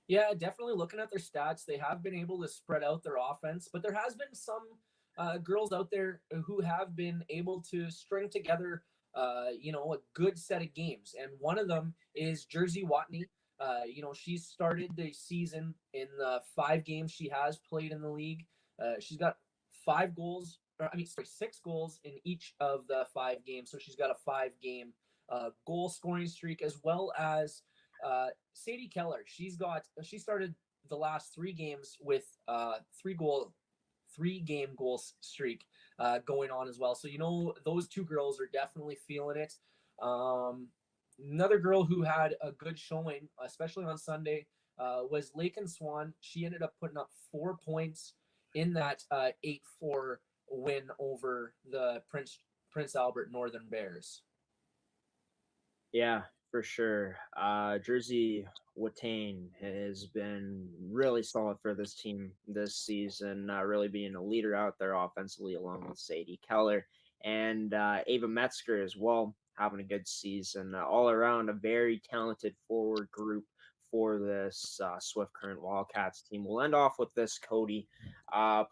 Yeah, definitely looking at their stats, they have been able to spread out their offense, but there has been some girls out there who have been able to string together, a good set of games. And one of them is Jersey Watney. She started the season in the 5 games she has played in the league. She's got 6 goals in each of the 5 games. So she's got a 5-game goal scoring streak, as well as Sadie Keller. She started the last 3 games with 3-game goal streak going on as well. So, those 2 girls are definitely feeling it. Another girl who had a good showing, especially on Sunday, was Lakin Swan. She ended up putting up 4 points in that 8-4 win over the Prince Albert Northern Bears. Yeah, for sure. Jersey Watain has been really solid for this team this season, really being a leader out there offensively, along with Sadie Keller and Ava Metzger as well, having a good season. All around, a very talented forward group for this Swift Current Wildcats team. We'll end off with this, Cody.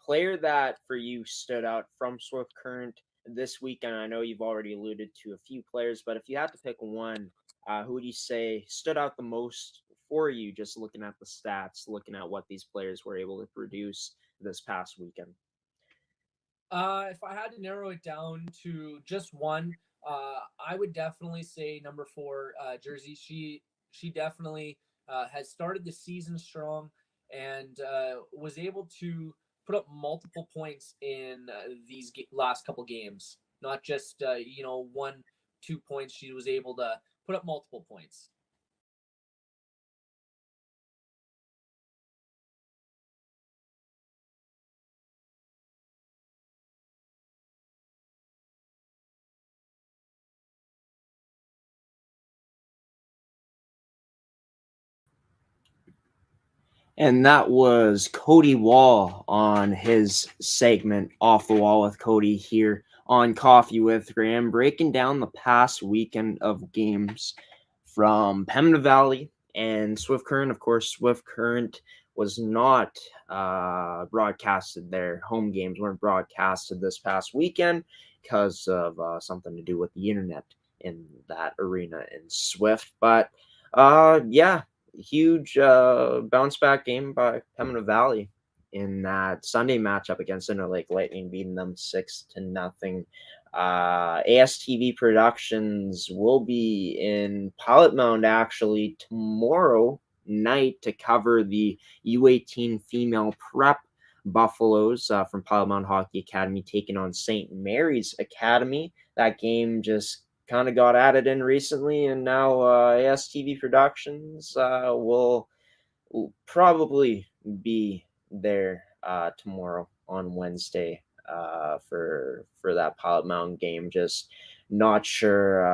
Player that for you stood out from Swift Current this weekend. I know you've already alluded to a few players, but if you had to pick one, who would you say stood out the most for you, just looking at the stats, looking at what these players were able to produce this past weekend? If I had to narrow it down to just one, I would definitely say number 4, Jersey. She definitely has started the season strong and was able to put up multiple points in these last couple games. Not just 1-2 points. She was able to put up multiple points. And that was Cody Wall on his segment Off the Wall with Cody here on Coffee with Graeme, breaking down the past weekend of games from Pembina Valley and Swift Current. Of course, Swift Current was not broadcasted. Their home games weren't broadcasted this past weekend because of something to do with the internet in that arena in Swift. But huge bounce back game by Pembina Valley in that Sunday matchup against Interlake Lightning, beating them 6-0. ASTV Productions will be in Pilot-Mound actually tomorrow night to cover the U18 female prep Buffaloes from Pilot-Mound Hockey-Academy taking on St. Mary's Academy. That game just kind of got added in recently, and now ASTV Productions will probably be there tomorrow on Wednesday for that Pilot-Mound game. Just not sure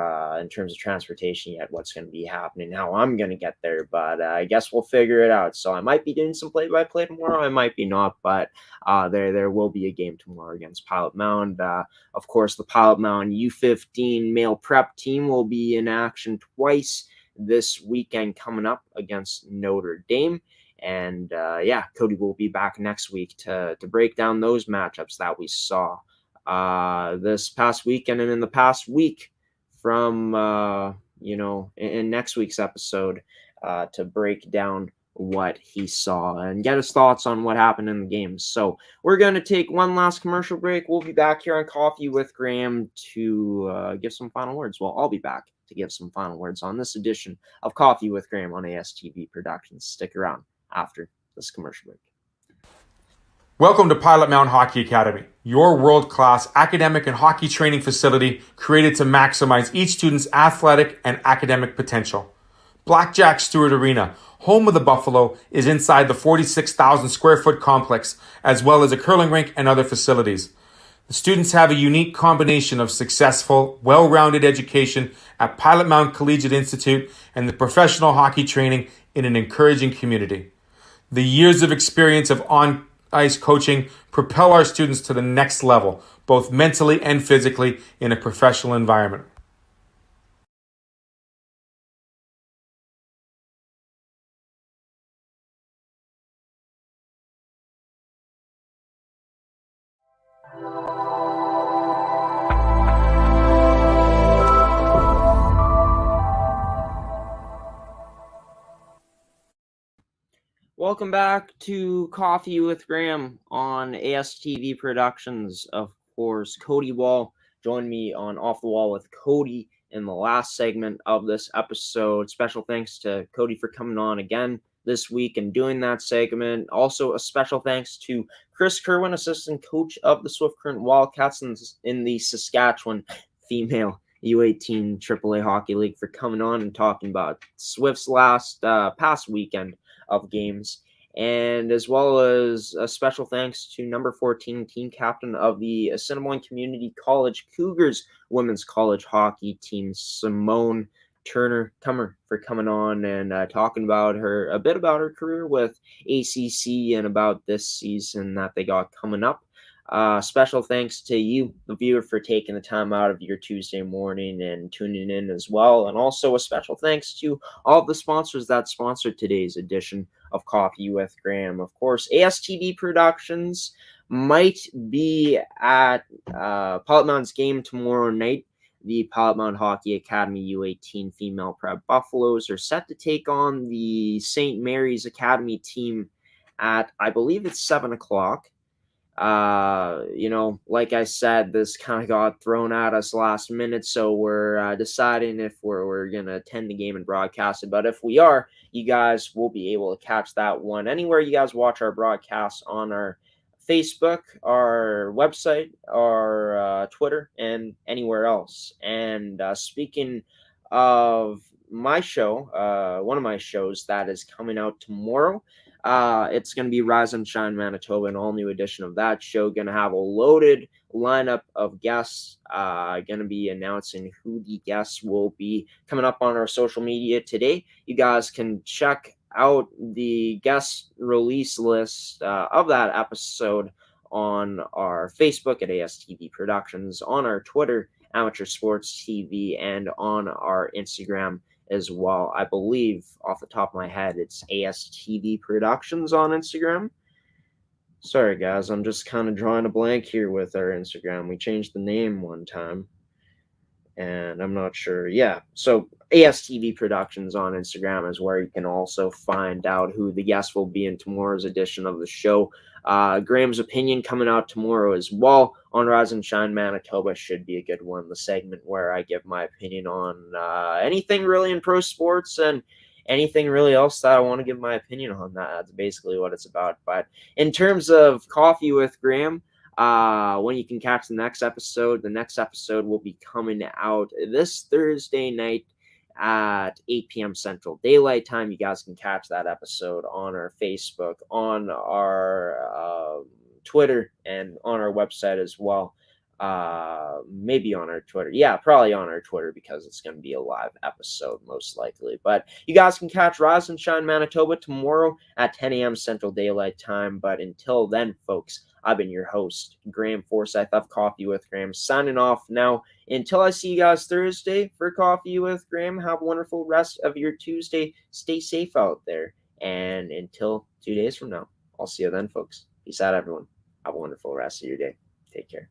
in terms of transportation yet what's going to be happening, how I'm going to get there, but I guess we'll figure it out. So I might be doing some play-by-play tomorrow, I might be not, but there will be a game tomorrow against Pilot-Mound. Of course, the Pilot-Mound U15 male prep team will be in action twice this weekend coming up against Notre Dame. And Cody will be back next week to break down those matchups that we saw this past weekend and in the past week from, in next week's episode to break down what he saw and get his thoughts on what happened in the games. So we're going to take one last commercial break. We'll be back here on Coffee with Graeme to give some final words. Well, I'll be back to give some final words on this edition of Coffee with Graeme on ASTV Productions. Stick around after this commercial break. Welcome to Pilot-Mound Hockey-Academy, your world-class academic and hockey training facility created to maximize each student's athletic and academic potential. Blackjack Stewart Arena, home of the Buffalo, is inside the 46,000 square foot complex, as well as a curling rink and other facilities. The students have a unique combination of successful, well-rounded education at Pilot-Mound Collegiate Institute and the professional hockey training in an encouraging community. The years of experience of on-ice coaching propel our students to the next level, both mentally and physically, in a professional environment. Welcome back to Coffee with Graeme on ASTV Productions. Of course, Cody Wall joined me on Off the Wall with Cody in the last segment of this episode. Special thanks to Cody for coming on again this week and doing that segment. Also, a special thanks to Chris Kirwan, assistant coach of the Swift Current Wildcats in the Saskatchewan female U18 AAA Hockey League, for coming on and talking about Swift's past weekend of games, and as well as a special thanks to number 14 team captain of the Assiniboine Community College Cougars women's college hockey team, Simone Turner-Cummer, for coming on and talking about a bit about her career with ACC and about this season that they got coming up. Special thanks to you, the viewer, for taking the time out of your Tuesday morning and tuning in as well. And also a special thanks to all of the sponsors that sponsored today's edition of Coffee with Graeme. Of course, ASTV Productions might be at Pilot-Mound's game tomorrow night. The Pilot-Mound Hockey-Academy U18 female prep Buffaloes are set to take on the St. Mary's Academy team at, I believe it's 7 o'clock. Like I said, this kind of got thrown at us last minute, so we're deciding if we're going to attend the game and broadcast it. But if we are, you guys will be able to catch that one anywhere you guys watch our broadcasts, on our Facebook, our website, our Twitter, and anywhere else. And speaking of my show, one of my shows that is coming out tomorrow, it's going to be Rise and Shine Manitoba, an all-new edition of that show. Going to have a loaded lineup of guests. Going to be announcing who the guests will be coming up on our social media today. You guys can check out the guest release list of that episode on our Facebook at ASTV Productions, on our Twitter, Amateur Sports TV, and on our Instagram as well. I believe, off the top of my head, it's ASTV Productions on Instagram. Sorry, guys, I'm just kind of drawing a blank here with our Instagram. We changed the name one time, and I'm not sure. Yeah, so ASTV Productions on Instagram is where you can also find out who the guests will be in tomorrow's edition of the show. Graham's opinion coming out tomorrow as well on Rise and Shine Manitoba should be a good one. The segment where I give my opinion on anything really in pro sports and anything really else that I want to give my opinion on, that's basically what it's about. But in terms of Coffee with Graeme, when you can catch the next episode will be coming out this Thursday night at 8 p.m. Central Daylight Time. You guys can catch that episode on our Facebook, on our Twitter, and on our website as well. Maybe on our Twitter. Yeah, probably on our Twitter, because it's going to be a live episode most likely. But you guys can catch Rise and Shine Manitoba tomorrow at 10 a.m. Central Daylight Time. But until then, folks, I've been your host, Graeme Forsyth of Coffee with Graeme, signing off now. Until I see you guys Thursday for Coffee with Graeme, have a wonderful rest of your Tuesday. Stay safe out there. And until 2 days from now, I'll see you then, folks. Peace out, everyone. Have a wonderful rest of your day. Take care.